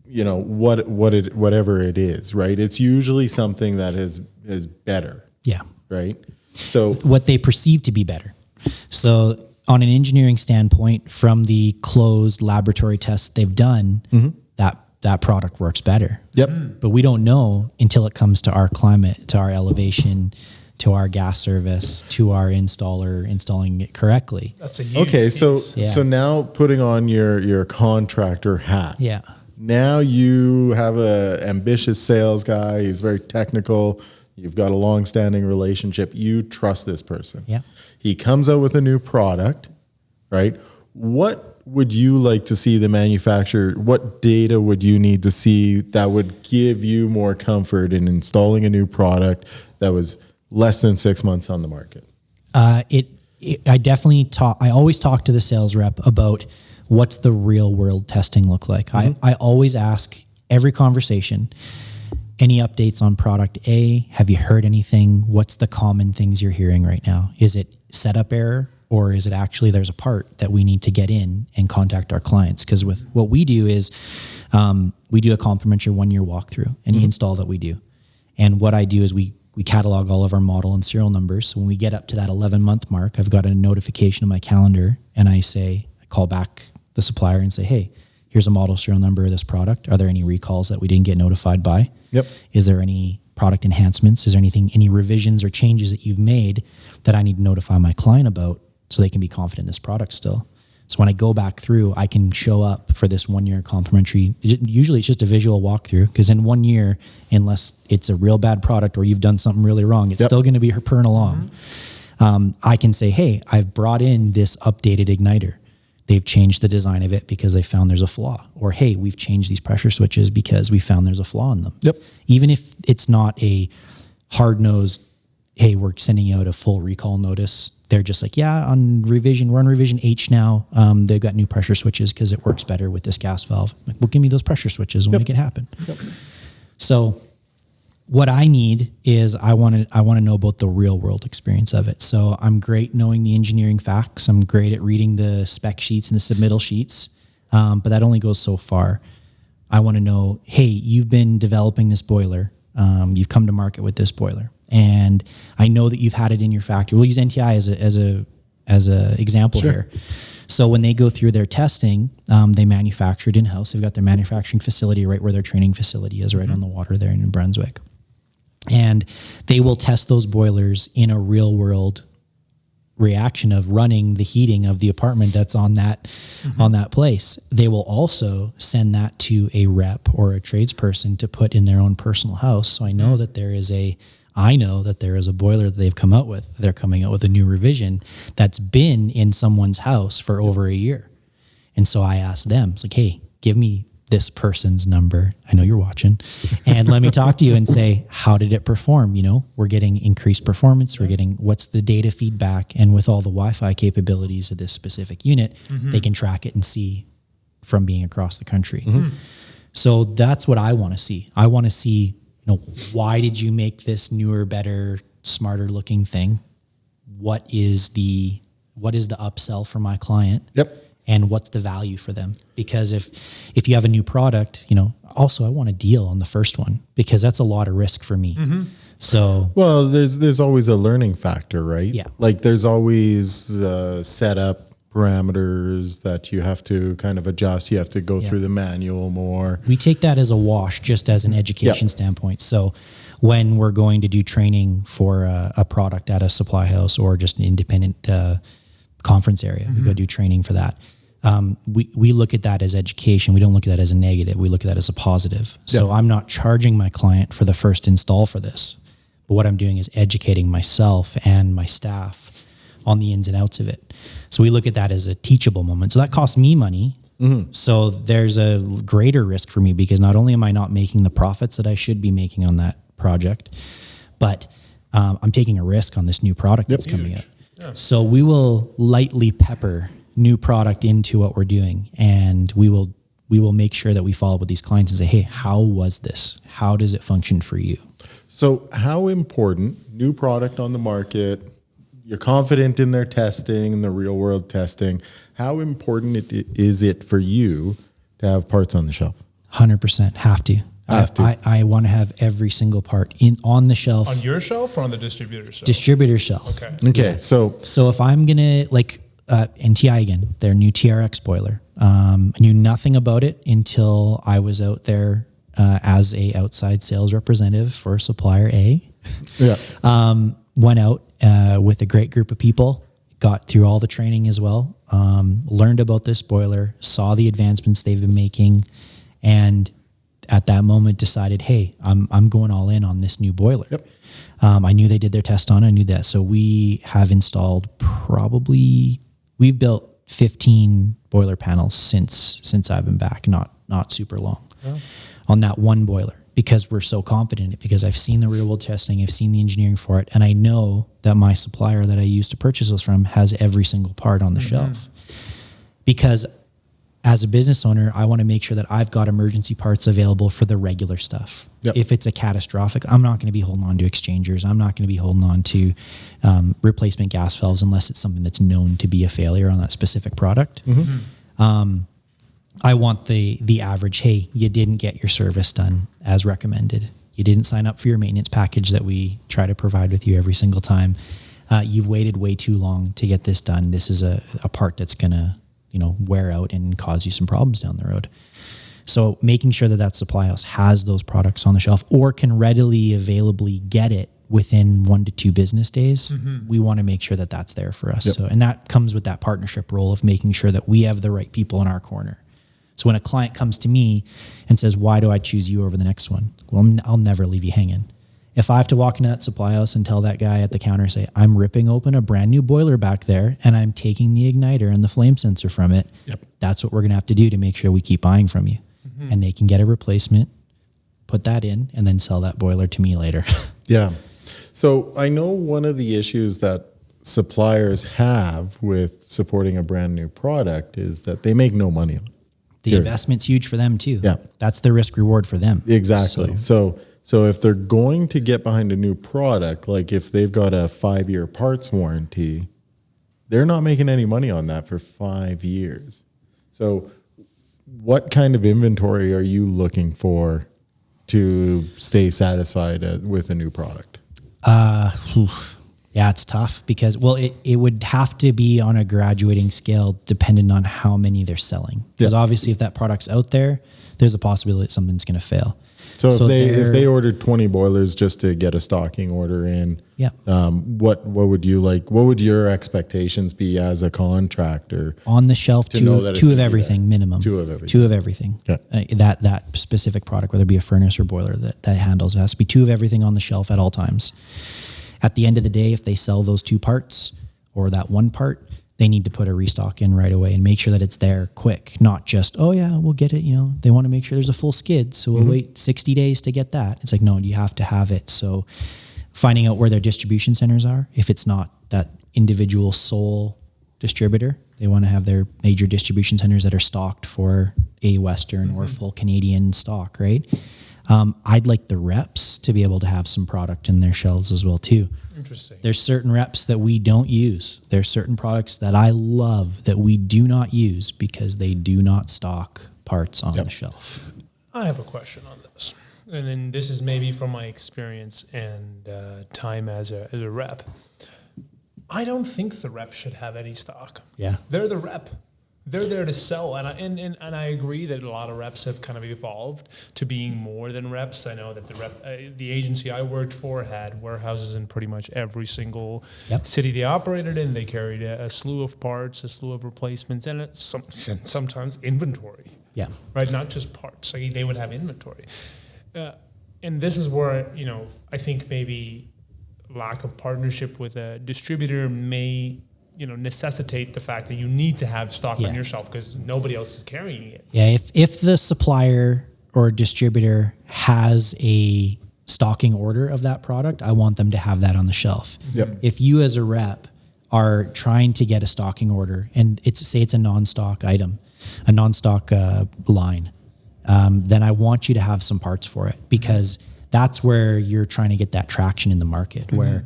S3: whatever it is, right? It's usually something that is better.
S2: Yeah.
S3: Right. So
S2: what they perceive to be better. So on an engineering standpoint, from the closed laboratory tests they've done, that product works better.
S3: Yep.
S2: But we don't know until it comes to our climate, to our elevation, to our gas service, to our installer installing it correctly.
S1: That's a huge piece.
S3: So now putting on your contractor hat.
S2: Yeah.
S3: Now you have a ambitious sales guy. He's very technical. You've got a long-standing relationship. You trust this person.
S2: Yeah.
S3: He comes out with a new product, right? What would you like to see the manufacturer, what data would you need to see that would give you more comfort in installing a new product that was less than 6 months on the market?
S2: I always talk to the sales rep about what's the real world testing look like. I always ask every conversation, any updates on product A? Have you heard anything? What's the common things you're hearing right now? Is it setup error? Or is it actually there's a part that we need to get in and contact our clients? Because with what we do is we do a complimentary 1-year walkthrough, any install that we do. And what I do is we catalog all of our model and serial numbers. So when we get up to that 11-month mark, I've got a notification in my calendar, and I call back the supplier and say, hey, here's a model serial number of this product. Are there any recalls that we didn't get notified by?
S3: Yep.
S2: Is there any product enhancements? Is there any revisions or changes that you've made that I need to notify my client about, so they can be confident in this product still? So when I go back through, I can show up for this 1-year complimentary. Usually it's just a visual walkthrough, because in 1 year, unless it's a real bad product or you've done something really wrong, it's still going to be purring along. I can say, hey, I've brought in this updated igniter. They've changed the design of it because they found there's a flaw. Or, hey, we've changed these pressure switches because we found there's a flaw in them.
S3: Yep.
S2: Even if it's not a hard-nosed, hey, we're sending out a full recall notice, they're just like, yeah, we're on revision H now. They've got new pressure switches because it works better with this gas valve. Like, well, give me those pressure switches. We'll make it happen. Yep. So what I need is I want to know about the real world experience of it. So I'm great knowing the engineering facts. I'm great at reading the spec sheets and the submittal sheets. But that only goes so far. I want to know, hey, you've been developing this boiler. You've come to market with this boiler, and I know that you've had it in your factory. We'll use NTI as a example here. So when they go through their testing, they manufacture it in-house. They've got their manufacturing facility right where their training facility is, right on the water there in New Brunswick. And they will test those boilers in a real world reaction of running the heating of the apartment that's on that place. They will also send that to a rep or a tradesperson to put in their own personal house. So I know that there is a boiler that they've come out with. They're coming out with a new revision that's been in someone's house for over a year. And so I asked them, it's like, hey, give me this person's number. I know you're watching, and let me talk to you and say, how did it perform? We're getting increased performance. We're getting, what's the data feedback? And with all the Wi-Fi capabilities of this specific unit, they can track it and see from being across the country. So that's what I want to see. I want to see, why did you make this newer, better, smarter looking thing? What is the upsell for my client?
S3: Yep.
S2: And what's the value for them? Because if you have a new product, also I want a deal on the first one, because that's a lot of risk for me. So,
S3: well, there's always a learning factor, right?
S2: Yeah.
S3: Like there's always setup parameters that you have to kind of adjust. You have to go through the manual more.
S2: We take that as a wash, just as an education standpoint. So when we're going to do training for a product at a supply house or just an independent conference area, we go do training for that. We look at that as education. We don't look at that as a negative. We look at that as a positive. So I'm not charging my client for the first install for this, but what I'm doing is educating myself and my staff on the ins and outs of it. So we look at that as a teachable moment. So that costs me money. So there's a greater risk for me, because not only am I not making the profits that I should be making on that project, but I'm taking a risk on this new product that's coming out. Yeah. So we will lightly pepper new product into what we're doing, and we will make sure that we follow up with these clients and say, hey, how was this? How does it function for you?
S3: So how important, new product on the market, you're confident in their testing, the real world testing, how important is it for you to have parts on the shelf?
S2: 100% have to. I want to have every single part on the shelf.
S1: On your shelf or on the distributor shelf?
S2: Distributor shelf.
S3: Okay. Yeah.
S2: So if I'm going to and TI again, their new TRX boiler, I knew nothing about it until I was out there as a outside sales representative for supplier A. Yeah. Went out with a great group of people, got through all the training as well, learned about this boiler, saw the advancements they've been making, and at that moment decided, hey, I'm going all in on this new boiler. Yep. I knew they did their test on it. I knew that. So we have installed we've built 15 boiler panels since I've been back, not super long, on that one boiler, because we're so confident in it, because I've seen the real world testing, I've seen the engineering for it, and I know that my supplier that I used to purchase those from has every single part on the shelf. Because as a business owner, I want to make sure that I've got emergency parts available for the regular stuff. Yep. If it's a catastrophic, I'm not going to be holding on to exchangers. I'm not going to be holding on to replacement gas valves unless it's something that's known to be a failure on that specific product. I want the average, hey, you didn't get your service done as recommended. You didn't sign up for your maintenance package that we try to provide with you every single time. You've waited way too long to get this done. This is a part that's going to wear out and cause you some problems down the road. So making sure that supply house has those products on the shelf or can readily availably get it within 1 to 2 business days, we want to make sure that that's there for us. Yep. So, and that comes with that partnership role of making sure that we have the right people in our corner. So when a client comes to me and says, why do I choose you over the next one? Well, I'll never leave you hanging. If I have to walk into that supply house and tell that guy at the counter, say, I'm ripping open a brand new boiler back there and I'm taking the igniter and the flame sensor from it, that's what we're going to have to do to make sure we keep buying from you. And they can get a replacement, put that in, and then sell that boiler to me later.
S3: Yeah. So I know one of the issues that suppliers have with supporting a brand new product is that they make no money on it.
S2: The investment's huge for them too.
S3: Yeah.
S2: That's the risk reward for them.
S3: Exactly. So if they're going to get behind a new product, like if they've got a 5-year parts warranty, they're not making any money on that for 5 years. So what kind of inventory are you looking for to stay satisfied with a new product?
S2: Yeah, it's tough because, it would have to be on a graduating scale depending on how many they're selling. Because obviously if that product's out there, there's a possibility that something's going to fail.
S3: So if they ordered 20 boilers just to get a stocking order in, what would you like? What would your expectations be as a contractor
S2: on the shelf? Two of everything minimum.
S3: Two of everything.
S2: Two of everything. Okay. That specific product, whether it be a furnace or boiler that handles, it has to be 2 of everything on the shelf at all times. At the end of the day, if they sell those 2 parts or that 1 part, they need to put a restock in right away and make sure that it's there quick, not just, we'll get it. They want to make sure there's a full skid. So we'll wait 60 days to get that. It's like, no, you have to have it. So finding out where their distribution centers are, if it's not that individual sole distributor, they want to have their major distribution centers that are stocked for a Western or full Canadian stock, right? I'd like the reps to be able to have some product in their shelves as well too.
S1: Interesting.
S2: There's certain reps that we don't use. There's certain products that I love that we do not use because they do not stock parts on the shelf.
S1: I have a question on this. And then this is maybe from my experience and time as a rep. I don't think the rep should have any stock.
S2: Yeah.
S1: They're the rep. They're there to sell, and I agree that a lot of reps have kind of evolved to being more than reps. I know that the agency I worked for had warehouses in pretty much every single city they operated in. They carried a slew of parts, a slew of replacements, and sometimes inventory. Yeah, right. Not just parts. Like they would have inventory, and this is where I think maybe lack of partnership with a distributor may necessitate the fact that you need to have stock on your shelf because nobody else is carrying it.
S2: Yeah, if the supplier or distributor has a stocking order of that product, I want them to have that on the shelf. Yep. If you as a rep are trying to get a stocking order and it's a non-stock item, a non-stock line, then I want you to have some parts for it, because that's where you're trying to get that traction in the market, where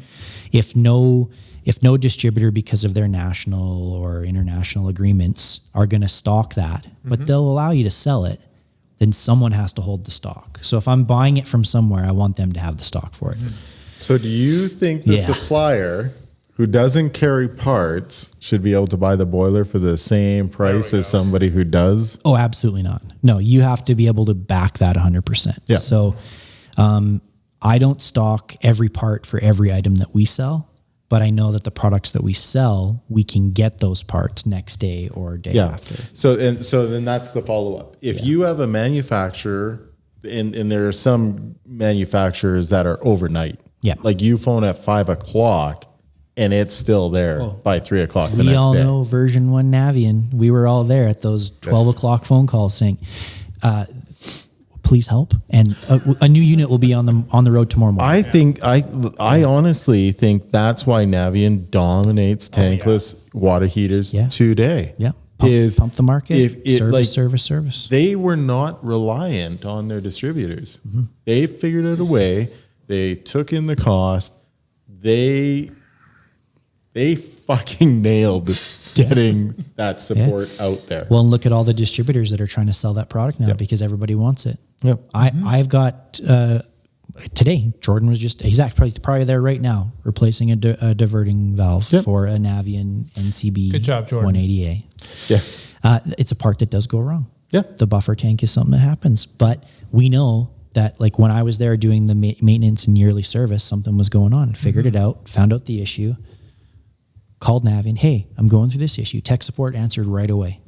S2: if no distributor, because of their national or international agreements, are going to stock that, but they'll allow you to sell it, then someone has to hold the stock. So if I'm buying it from somewhere, I want them to have the stock for it.
S3: So do you think the supplier who doesn't carry parts should be able to buy the boiler for the same price as somebody who does?
S2: Oh, absolutely not. No, you have to be able to back that 100%.
S3: Yeah.
S2: So I don't stock every part for every item that we sell, but I know that the products that we sell, we can get those parts next day or day after.
S3: So then that's the follow-up. If you have a manufacturer, and there are some manufacturers that are overnight. Yeah. Like you phone at 5 o'clock and it's still there by 3 o'clock the next day.
S2: We all know version 1 Navian. We were all there at those 12 o'clock phone calls saying, please help. And a new unit will be on the road tomorrow morning.
S3: I honestly think that's why Navian dominates tankless water heaters today.
S2: Yeah. Pump the market. Service.
S3: They were not reliant on their distributors. They figured out a way. They took in the cost. They fucking nailed getting that support out there.
S2: Well, and look at all the distributors that are trying to sell that product now because everybody wants it.
S3: Yep.
S2: I've got today, Jordan was probably there right now, replacing a diverting valve for a Navian NCB.
S1: Good job, Jordan.
S2: 180A.
S3: Yeah.
S2: It's a part that does go wrong.
S3: Yeah.
S2: The buffer tank is something that happens, but we know that, like, when I was there doing the maintenance and yearly service, something was going on. Figured it out, found out the issue, called Navian. Hey, I'm going through this issue. Tech support answered right away.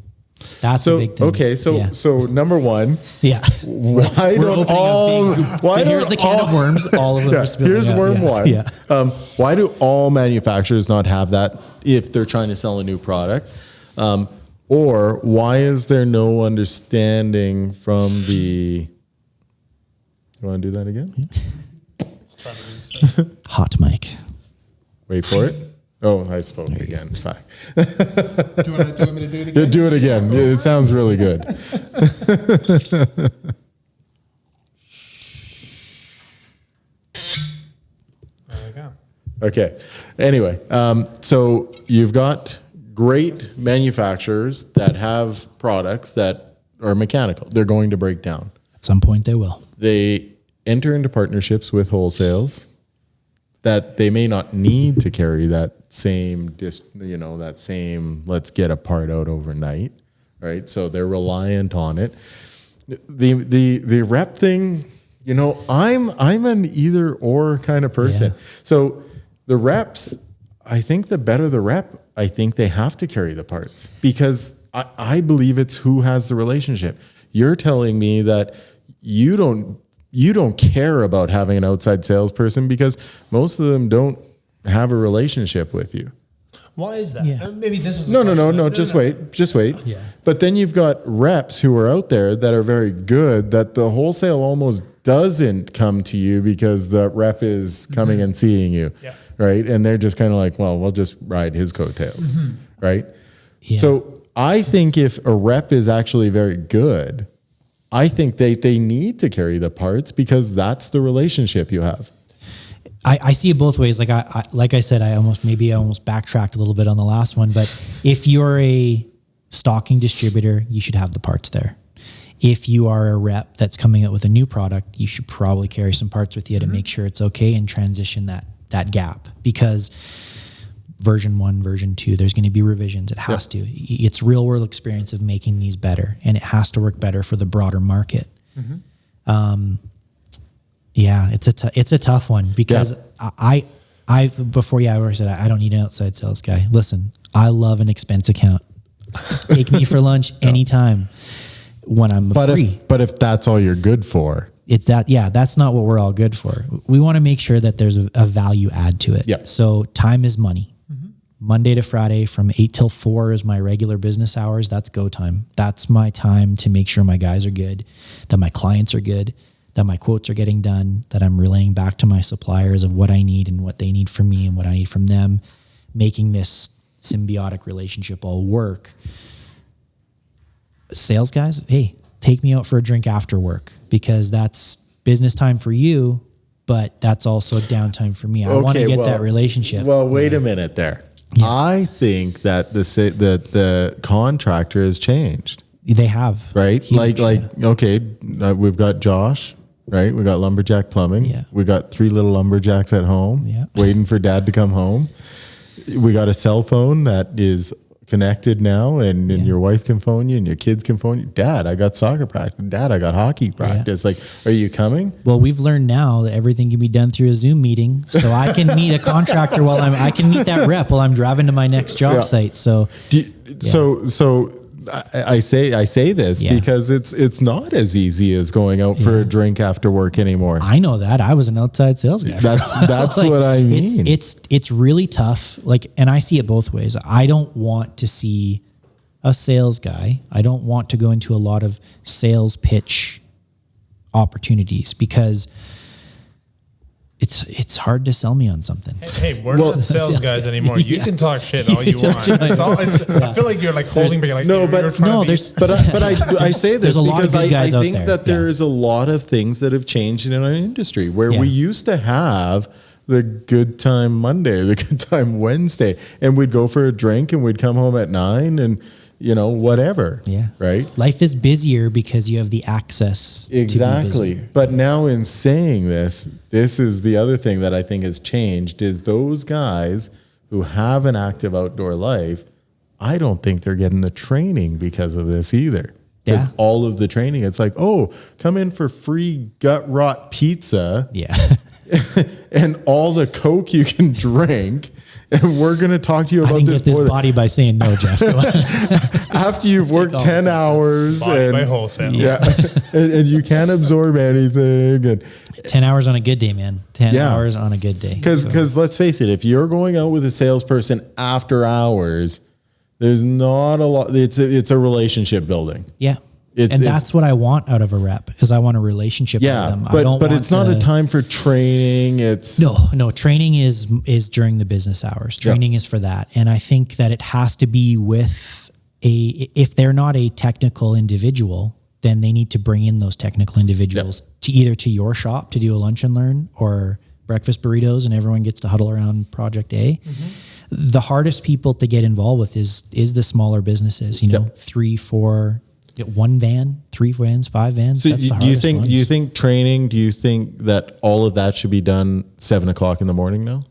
S2: That's a big thing.
S3: Okay, so number one.
S2: Yeah.
S3: Why don't all?
S2: Here's the can of worms. All of them are spilling.
S3: Here's
S2: out.
S3: worm one.
S2: Yeah.
S3: Why do all manufacturers not have that if they're trying to sell a new product? Or why is there no understanding from the? You want to do that again?
S2: Yeah. Hot mic.
S3: Wait for it. Oh, I spoke again. Fine.
S1: Do you want me to do it again?
S3: Do it again. It sounds really good.
S1: There we go.
S3: Okay. Anyway, so you've got great manufacturers that have products that are mechanical. They're going to break down.
S2: At some point they will.
S3: They enter into partnerships with wholesales that they may not need to carry that same, let's get a part out overnight, right? So they're reliant on it. The rep thing, I'm an either or kind of person. Yeah. So the reps, I think the better the rep, I think they have to carry the parts, because I believe it's who has the relationship. You're telling me that you don't care about having an outside salesperson because most of them don't have a relationship with you.
S1: Why is that?
S2: Yeah.
S1: Maybe this is
S3: no. Just wait.
S2: Yeah.
S3: But then you've got reps who are out there that are very good that the wholesale almost doesn't come to you because the rep is coming and seeing you, right? And they're just kind of like, well, we'll just ride his coattails, right? Yeah. So I think if a rep is actually very good, I think they need to carry the parts because that's the relationship you have.
S2: I see it both ways. Like I said, I almost backtracked a little bit on the last one, but if you're a stocking distributor, you should have the parts there. If you are a rep that's coming out with a new product, you should probably carry some parts with you to make sure it's okay and transition that gap, because version 1, version 2, there's going to be revisions. It has to. It's real world experience of making these better, and it has to work better for the broader market. Yeah, it's a tough one because I said I don't need an outside sales guy. Listen, I love an expense account. Take me for lunch anytime when I'm free.
S3: But if that's all you're good for,
S2: that's not what we're all good for. We want to make sure that there's a value add to it.
S3: Yeah.
S2: So time is money. Monday to Friday from 8 till 4 is my regular business hours. That's go time. That's my time to make sure my guys are good, that my clients are good, that my quotes are getting done, that I'm relaying back to my suppliers of what I need and what they need from me and what I need from them. making this symbiotic relationship all work. Sales guys, hey, take me out for a drink after work, because that's business time for you, but that's also downtime for me. I want to get that relationship.
S3: Well, wait a minute there. Yeah. I think that the contractor has changed.
S2: They have,
S3: right? Huge, we've got Josh, right? We got Lumberjack Plumbing.
S2: Yeah.
S3: We got 3 little lumberjacks at home, waiting for dad to come home. We got a cell phone that is connected now, and your wife can phone you, and your kids can phone you. Dad, I got soccer practice. Dad, I got hockey practice. Like, are you coming?
S2: Well, we've learned now that everything can be done through a Zoom meeting, so I can meet a contractor I can meet that rep while I'm driving to my next job site. So,
S3: I say this because it's not as easy as going out for a drink after work anymore.
S2: I know that. I was an outside sales guy.
S3: That's like, what I mean.
S2: It's really tough. Like, and I see it both ways. I don't want to see a sales guy. I don't want to go into a lot of sales pitch opportunities, because it's hard to sell me on something.
S1: Hey, we're not sales guys anymore. You can talk shit all you want. I feel like you're like holding, but you're like,
S3: but I say this because I think that
S2: there
S3: is a lot of things that have changed in our industry where we used to have the good time Monday, the good time Wednesday, and we'd go for a drink and we'd come home at 9 and whatever.
S2: Yeah.
S3: Right.
S2: Life is busier because you have the access.
S3: Exactly.
S2: To be busier.
S3: But now in saying this is the other thing that I think has changed is those guys who have an active outdoor life, I don't think they're getting the training because of this either. Because all of the training, it's like, oh, come in for free gut rot pizza.
S2: Yeah.
S3: And all the Coke you can drink. And we're going to talk to you about this.
S2: Get this body by saying no, Jeff.
S3: After you've worked 10 hours
S1: by wholesale.
S3: And you can't absorb anything. And
S2: 10 hours on a good day, man. 10 hours on a good day.
S3: Because let's face it, if you're going out with a salesperson after hours, there's not a lot. It's a relationship building.
S2: Yeah. That's what I want out of a rep, is I want a relationship with them.
S3: But it's not a time for training. It's
S2: no. Training is during the business hours. Training is for that, and I think that it has to be with if they're not a technical individual, then they need to bring in those technical individuals to either to your shop to do a lunch and learn, or breakfast burritos, and everyone gets to huddle around project A. Mm-hmm. The hardest people to get involved with is the smaller businesses. 3, 4. 1 van, 3 vans, 5 vans.
S3: So
S2: that's
S3: do you think training? Do you think that all of that should be done 7:00 in the morning now?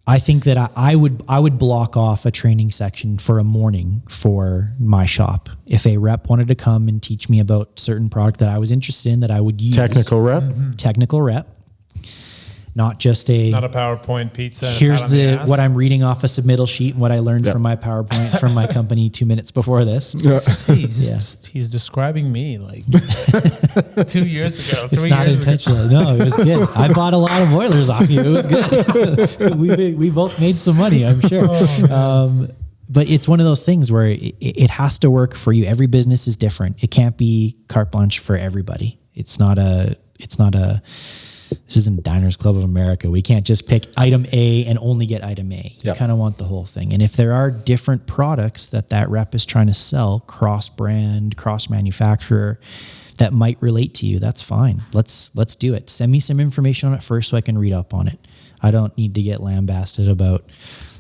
S2: I think that I would block off a training section for a morning for my shop. If a rep wanted to come and teach me about certain product that I was interested in, that I would use.
S3: Technical rep.
S2: Mm-hmm. Technical rep. Not just
S1: not a PowerPoint pizza.
S2: Here's what I'm reading off a submittal sheet and what I learned from my PowerPoint from my company 2 minutes before this.
S1: He's describing me like 2 years ago. 3 years ago.
S2: It's not intentional. No, it was good. I bought a lot of boilers off you. It was good. we both made some money, I'm sure. But it's one of those things where it has to work for you. Every business is different. It can't be carte blanche for everybody. It's not a this isn't Diners Club of America. We can't just pick item A and only get item A. You kind of want the whole thing. And if there are different products that rep is trying to sell, cross-brand, cross-manufacturer, that might relate to you, that's fine. Let's do it. Send me some information on it first so I can read up on it. I don't need to get lambasted about,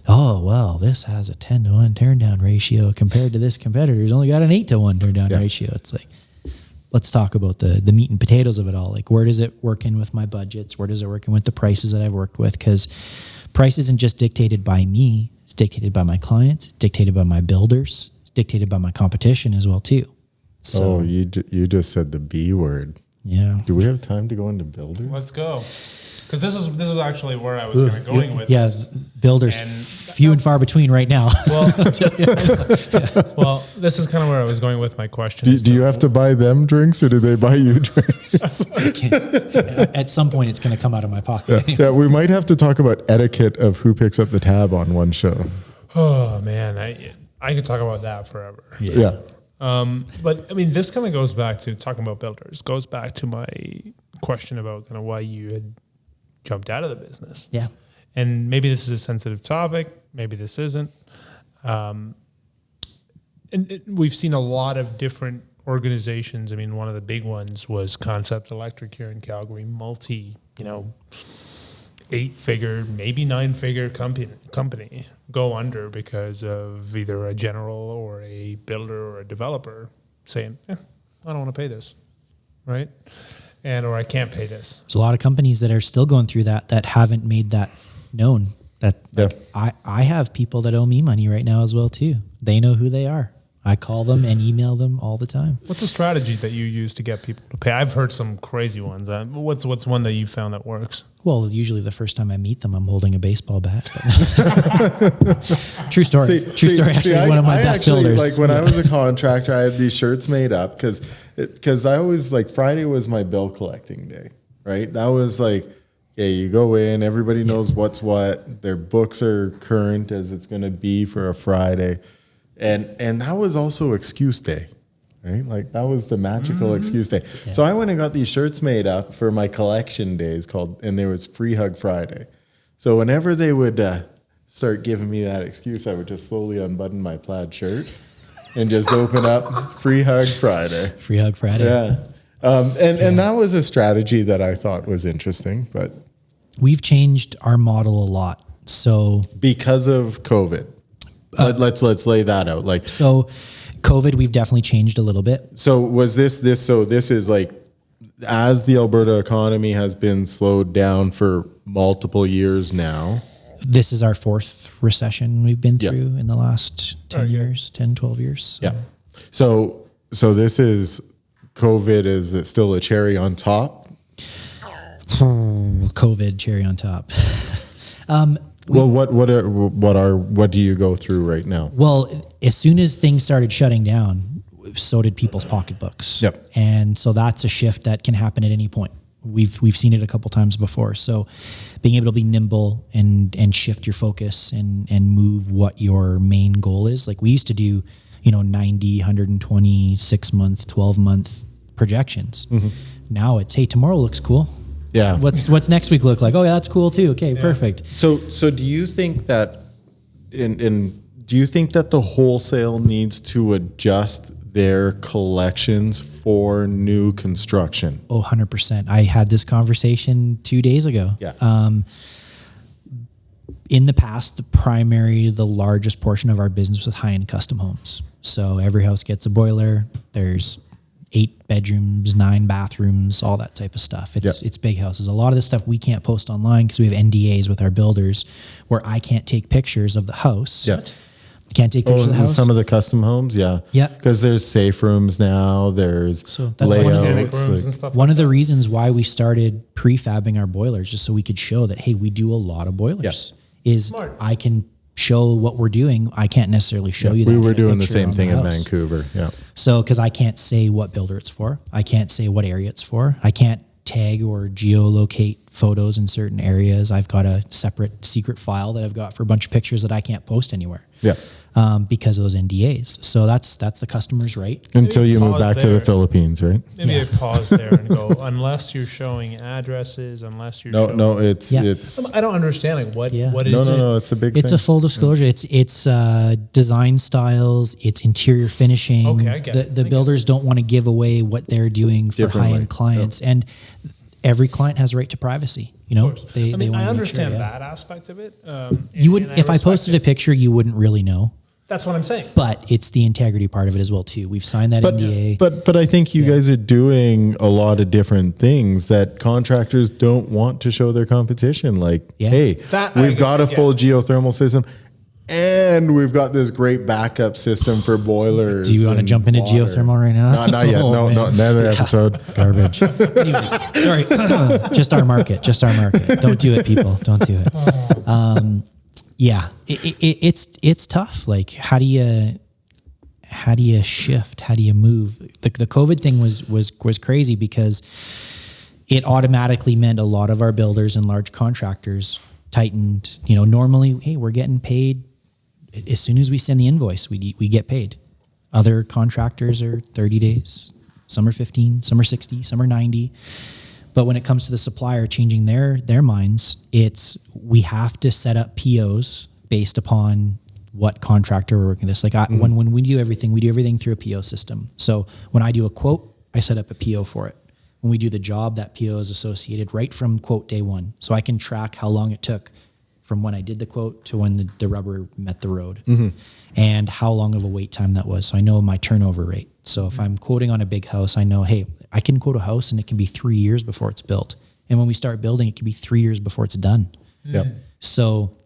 S2: this has a 10-to-1 turn-down ratio compared to this competitor's only got an 8-to-1 turn-down ratio. It's like, let's talk about the meat and potatoes of it all. Like, where does it work in with my budgets? Where does it work in with the prices that I've worked with? Because price isn't just dictated by me. It's dictated by my clients, it's dictated by my builders, it's dictated by my competition as well too. So,
S3: you just said the B word.
S2: Yeah.
S3: Do we have time to go into builders?
S1: Let's go. Because this is actually where I was kind of going with.
S2: Yes, builders few and far between right now.
S1: Well, this is kind of where I was going with my question.
S3: Do you have to buy them drinks, or do they buy you drinks?
S2: At some point, it's going to come out of my pocket.
S3: Yeah, we might have to talk about etiquette of who picks up the tab on one show.
S1: Oh man, I could talk about that forever.
S3: Yeah.
S1: But I mean, this kind of goes back to talking about builders. Goes back to my question about kind of why you had jumped out of the business.
S2: Yeah.
S1: And maybe this is a sensitive topic. Maybe this isn't. We've seen a lot of different organizations. I mean, one of the big ones was Concept Electric here in Calgary, 8-figure, maybe 9-figure company go under because of either a general or a builder or a developer saying, I don't want to pay this, right? Or I can't pay this.
S2: There's a lot of companies that are still going through that haven't made that known. I have people that owe me money right now as well too. They know who they are. I call them and email them all the time.
S1: What's a strategy that you use to get people to pay? I've heard some crazy ones. What's one that you found that works?
S2: Well, usually the first time I meet them, I'm holding a baseball bat. True story. True story. Actually, one of my best builders.
S3: Like when I was a contractor, I had these shirts made up because I always Friday was my bill collecting day, right? That was you go in, everybody knows what's what. Their books are current as it's going to be for a Friday. And that was also excuse day, right? That was the magical excuse day. Yeah. So I went and got these shirts made up for my collection days and there was Free Hug Friday. So whenever they would start giving me that excuse, I would just slowly unbutton my plaid shirt and just open up Free Hug Friday.
S2: Free Hug Friday.
S3: Yeah. And that was a strategy that I thought was interesting, but
S2: we've changed our model a lot. So
S3: because of COVID. Let's lay that out.
S2: So COVID, we've definitely changed a little bit.
S3: So was this is as the Alberta economy has been slowed down for multiple years now.
S2: This is our 4th recession we've been through in the last 10 years, 10, 12 years. So.
S3: Yeah. So this is COVID is still a cherry on top.
S2: COVID cherry on top.
S3: Well, what do you go through right now?
S2: Well, as soon as things started shutting down, so did people's pocketbooks.
S3: Yep.
S2: And so that's a shift that can happen at any point. We've seen it a couple times before. So being able to be nimble and shift your focus and move what your main goal is. We used to do, 90, 120, 6-month, 12-month projections. Mm-hmm. Now it's, hey, tomorrow looks cool.
S3: Yeah.
S2: What's next week look like? Oh yeah, that's cool too. Okay, perfect.
S3: So do you think that do you think that the wholesale needs to adjust their collections for new construction?
S2: Oh, 100%. I had this conversation 2 days ago.
S3: Yeah.
S2: In the past, the largest portion of our business was high-end custom homes. So every house gets a boiler. There's 8 bedrooms, 9 bathrooms, all that type of stuff. It's big houses. A lot of this stuff we can't post online because we have NDAs with our builders where I can't take pictures of the house.
S3: Yeah.
S2: Can't take pictures of the house.
S3: Some of the custom homes, yeah.
S2: Yeah.
S3: Because there's safe rooms now, there's
S2: that's
S3: layouts.
S2: One of the reasons why we started prefabbing our boilers, just so we could show that, hey, we do a lot of boilers, is Smart. I can show what we're doing. I can't necessarily show you that.
S3: We were doing the same thing in Vancouver. Yeah.
S2: So, because I can't say what builder it's for. I can't say what area it's for. I can't tag or geolocate photos in certain areas. I've got a separate secret file that I've got for a bunch of pictures that I can't post anywhere.
S3: Yeah.
S2: Because of those NDAs. So that's the customer's right.
S3: Until you move back to the Philippines, right?
S1: Maybe I pause there and go, unless you're showing addresses, unless you're showing...
S3: No, it's...
S1: I don't understand what it is.
S3: No, it's a big thing.
S2: It's a full disclosure. It's design styles, it's interior finishing.
S1: Okay, I get it.
S2: The builders don't want to give away what they're doing for high-end clients. Yep. And every client has a right to privacy. I
S1: understand that aspect of it.
S2: You wouldn't, if I posted a picture, you wouldn't really know.
S1: That's what I'm saying.
S2: But it's the integrity part of it as well too. We've signed that NDA.
S3: But I think you guys are doing a lot of different things that contractors don't want to show their competition. Hey, we've got a full geothermal system. And we've got this great backup system for boilers.
S2: Do you want to jump into geothermal right now?
S3: Not yet. No, another episode.
S2: Garbage. Anyways, sorry. Just our market. Don't do it, people. Don't do it. Yeah, it's tough. How do you shift? How do you move? The COVID thing was crazy because it automatically meant a lot of our builders and large contractors tightened. Normally, hey, we're getting paid as soon as we send the invoice. We get paid. Other contractors are 30 days. Some are 15. Some are 60. Some are 90. But when it comes to the supplier changing their minds, we have to set up POs based upon what contractor we're working with. Like when we do everything through a PO system. So when I do a quote, I set up a PO for it. When we do the job, that PO is associated right from quote day one. So I can track how long it took from when I did the quote to when the rubber met the road and how long of a wait time that was. So I know my turnover rate. So if I'm quoting on a big house, I know, hey, I can quote a house and it can be 3 years before it's built. And when we start building, it can be 3 years before it's done.
S3: Yep.
S2: So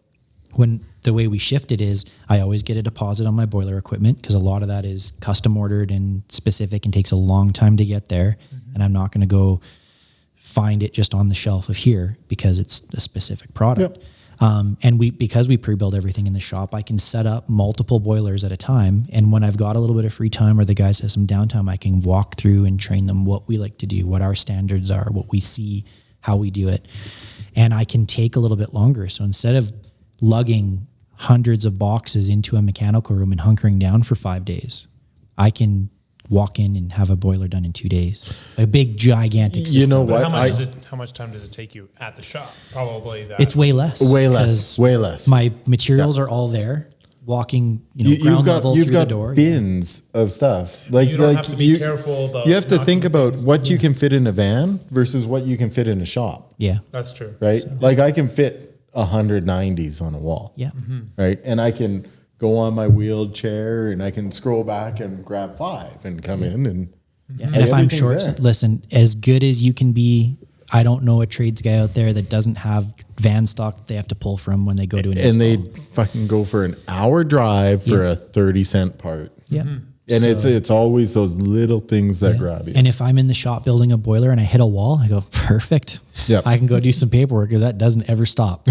S2: when the way we shift it is I always get a deposit on my boiler equipment because a lot of that is custom ordered and specific and takes a long time to get there. And I'm not going to go find it just on the shelf of here because it's a specific product. Yep. And because we pre-build everything in the shop, I can set up multiple boilers at a time. And when I've got a little bit of free time or the guys have some downtime, I can walk through and train them what we like to do, what our standards are, what we see, how we do it. And I can take a little bit longer. So instead of lugging hundreds of boxes into a mechanical room and hunkering down for 5 days, I can walk in and have a boiler done in 2 days. A big, gigantic system.
S3: You know what?
S1: How much time does it take you at the shop? Probably that.
S2: It's way less.
S3: Way less.
S2: My materials are all there. Walking, ground level through the door.
S3: Bins of stuff. Like
S1: you don't have to be careful about.
S3: You have to think about what you can fit in a van versus what you can fit in a shop.
S2: Yeah,
S1: that's true.
S3: Right? So. Like I can fit 190s on a wall.
S2: Yeah.
S3: Right, and I can go on my wheeled chair and I can scroll back and grab 5 and come in and.
S2: Yeah. And if I'm short, listen, as good as you can be, I don't know a trades guy out there that doesn't have van stock that they have to pull from when they go to an install.
S3: And they fucking go for an hour drive for a 30-cent part.
S2: Yeah.
S3: And it's always those little things that grab you.
S2: And if I'm in the shop building a boiler and I hit a wall, I go, perfect. Yep. I can go do some paperwork because that doesn't ever stop.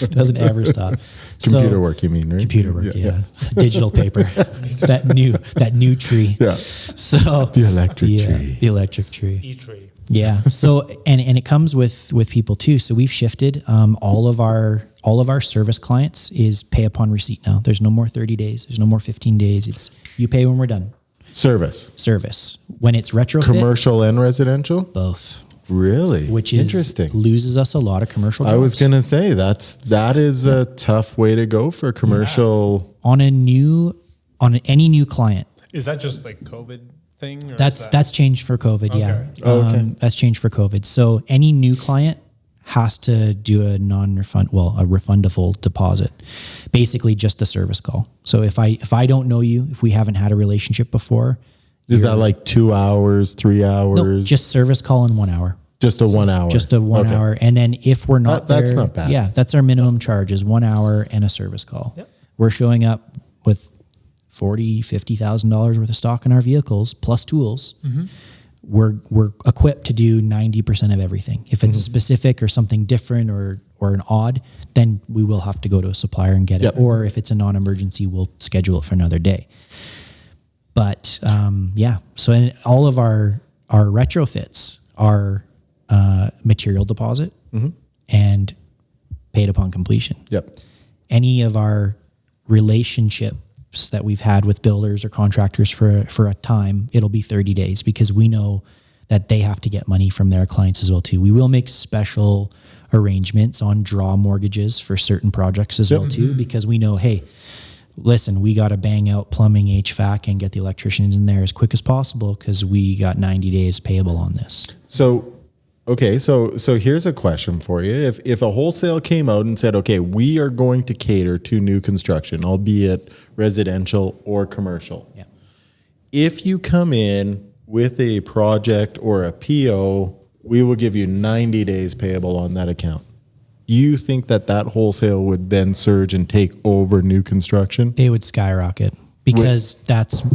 S2: Doesn't ever stop.
S3: Computer work, you mean, right?
S2: Computer work, yeah. Digital paper. that new tree.
S3: Yeah.
S2: So
S3: the electric tree.
S2: The electric tree.
S1: E-tree.
S2: Yeah. So and it comes with people too. So we've shifted. All of our service clients is pay upon receipt now. There's no more 30 days. There's no more 15 days. It's you pay when we're done. Service. When it's retrofit.
S3: Commercial and residential?
S2: Both.
S3: Really?
S2: Which is interesting. Loses us a lot of commercial jobs.
S3: I was gonna say that is a tough way to go for commercial
S2: on any new client.
S1: Is that just like COVID thing? Or
S2: that's changed for COVID. Okay. Yeah.
S3: Okay.
S2: That's changed for COVID. So any new client has to do a a refundable deposit, basically just the service call. So if I don't know you, if we haven't had a relationship before.
S3: Is that like 2 hours, 3 hours?
S2: No, just service call in 1 hour.
S3: Just a 1 hour.
S2: Just a 1 hour. And then if we're not
S3: that's not bad.
S2: Yeah, that's our minimum charge is 1 hour and a service call.
S1: Yep.
S2: We're showing up with $40,000-$50,000 worth of stock in our vehicles plus tools. Mm-hmm. We're equipped to do 90% of everything. If it's a specific or something different or an odd, then we will have to go to a supplier and get it. Or if it's a non-emergency, we'll schedule it for another day. But so in all of our retrofits are material deposit and paid upon completion.
S3: Yep.
S2: Any of our relationships that we've had with builders or contractors for a time, it'll be 30 days because we know that they have to get money from their clients as well too. We will make special arrangements on draw mortgages for certain projects as well too, because we know, hey, listen, we got to bang out plumbing, HVAC, and get the electricians in there as quick as possible because we got 90 days payable on this.
S3: So here's a question for you. If a wholesale came out and said, okay, we are going to cater to new construction, albeit residential or commercial.
S2: Yeah.
S3: If you come in with a project or a PO, we will give you 90 days payable on that account. Do you think that wholesale would then surge and take over new construction?
S2: They would skyrocket because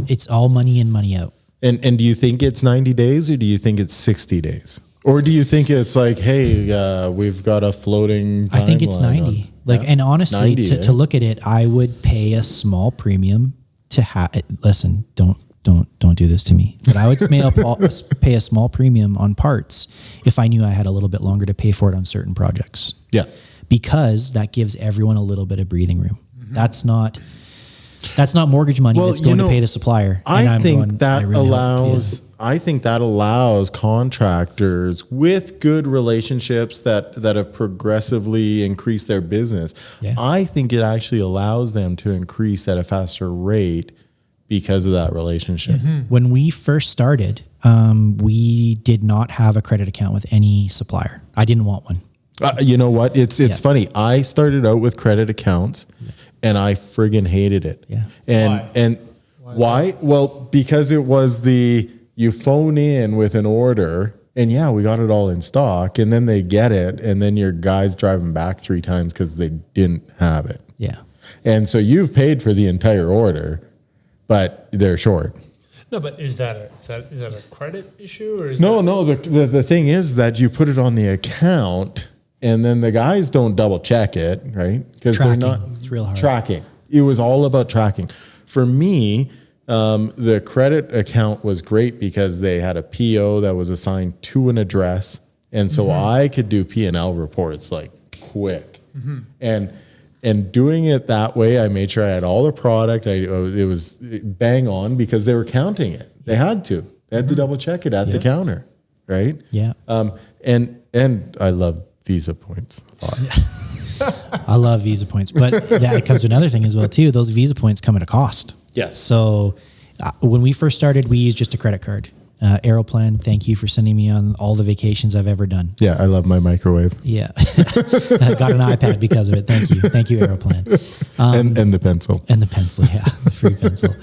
S2: it's all money in, money out.
S3: And do you think it's 90 days or do you think it's 60 days? Or do you think it's like, hey, we've got a floating timeline?
S2: I think it's 90. And honestly, to look at it, I would pay a small premium to have. Listen, don't do this to me. But I would pay a small premium on parts if I knew I had a little bit longer to pay for it on certain projects.
S3: Yeah,
S2: because that gives everyone a little bit of breathing room. Mm-hmm. That's not mortgage money that's going to pay the supplier.
S3: I think that allows I think that allows contractors with good relationships that have progressively increased their business. Yeah. I think it actually allows them to increase at a faster rate because of that relationship.
S2: When we first started, we did not have a credit account with any supplier. I didn't want one.
S3: You know what? It's funny. I started out with credit accounts and I friggin' hated it.
S2: Yeah.
S3: And why? Well, because it was you phone in with an order and we got it all in stock, and then they get it, and then your guy's driving back 3 times because they didn't have it.
S2: Yeah.
S3: And so you've paid for the entire order, but they're short.
S1: No, but is that a credit issue, or is
S3: no? The thing is that you put it on the account, and then the guys don't double check it, right? Because they're not.
S2: It's real hard.
S3: Tracking. It was all about tracking. For me, the credit account was great because they had a PO that was assigned to an address, and so I could do P&L reports like quick, and doing it that way, I made sure I had all the product. It was bang on because they were counting it. They had to double check it at the counter, right?
S2: Yeah.
S3: And I love Visa points a lot.
S2: I love Visa points, but that comes to another thing as well too. Those Visa points come at a cost.
S3: Yes.
S2: So when we first started, we used just a credit card. Aeroplan, thank you for sending me on all the vacations I've ever done.
S3: Yeah, I love my microwave.
S2: Yeah. I got an iPad because of it. Thank you, Aeroplan.
S3: And the pencil.
S2: And the pencil, free pencil.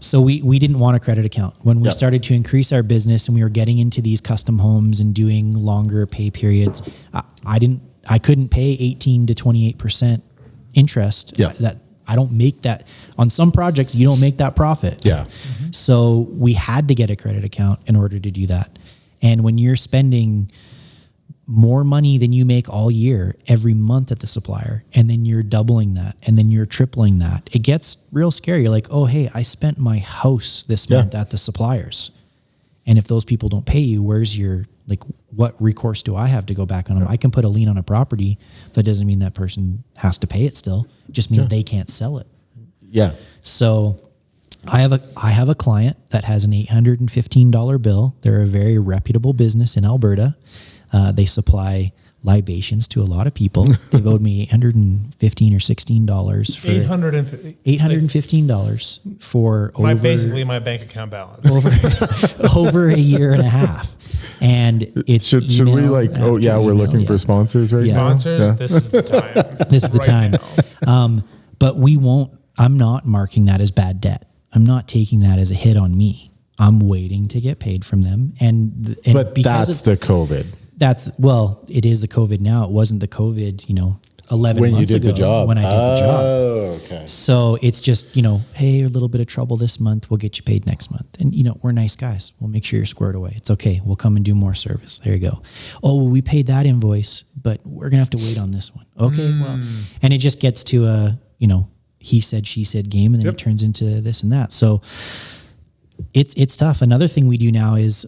S2: So we didn't want a credit account. When we started to increase our business and we were getting into these custom homes and doing longer pay periods, I couldn't pay 18 to 28% interest.
S3: Yeah.
S2: That I don't make that on some projects. You don't make that profit.
S3: Yeah.
S2: So we had to get a credit account in order to do that. And when you're spending more money than you make all year every month at the supplier, and then you're doubling that, and then you're tripling that, it gets real scary. You're like, oh, hey, I spent my house this month at the suppliers. And if those people don't pay you, where's your, what recourse do I have to go back on them? I can put a lien on a property. That doesn't mean that person has to pay it still. It just means they can't sell it.
S3: Yeah.
S2: So I have a client that has an $815 bill. They're a very reputable business in Alberta. They supply libations to a lot of people. They've owed me $815 or $16 for $815 for
S1: basically my bank account balance
S2: over a year and a half. And it's
S3: should we we're looking for sponsors right now.
S1: Sponsors, this is the time.
S2: This is the time. But I'm not marking that as bad debt. I'm not taking that as a hit on me. I'm waiting to get paid from them.
S3: But that's the COVID.
S2: It is the COVID now. It wasn't the COVID, 11
S3: when
S2: months
S3: you did
S2: ago
S3: the job.
S2: when I did the job.
S3: Oh, okay.
S2: So it's just, hey, a little bit of trouble this month. We'll get you paid next month. And, we're nice guys. We'll make sure you're squared away. It's okay. We'll come and do more service. There you go. Oh, well, we paid that invoice, but we're going to have to wait on this one. Okay, well, and it just gets to a, he said, she said game, and then it turns into this and that. So it's tough. Another thing we do now is,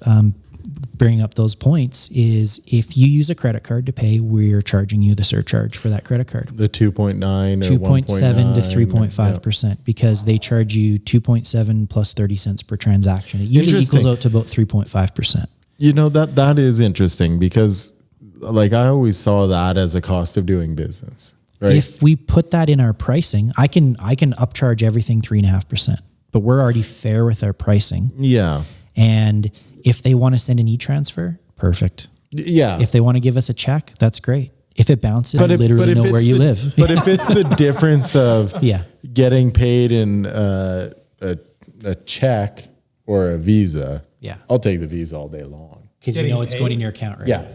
S2: bring up those points is if you use a credit card to pay, we're charging you the surcharge for that credit card.
S3: The 2.9 or
S2: 2.7 to 3.5% because they charge you 2.7 plus 30 cents per transaction. It usually equals out to about 3.5%.
S3: That is interesting because I always saw that as a cost of doing business. Right?
S2: If we put that in our pricing, I can upcharge everything 3.5%, but we're already fair with our pricing.
S3: Yeah.
S2: And if they want to send an e-transfer, perfect.
S3: Yeah.
S2: If they want to give us a check, that's great. If it bounces, you literally know where you live.
S3: But if it's the difference of getting paid in a check or a Visa, I'll take the Visa all day long.
S2: Because it's going in your account, right?
S3: Yeah.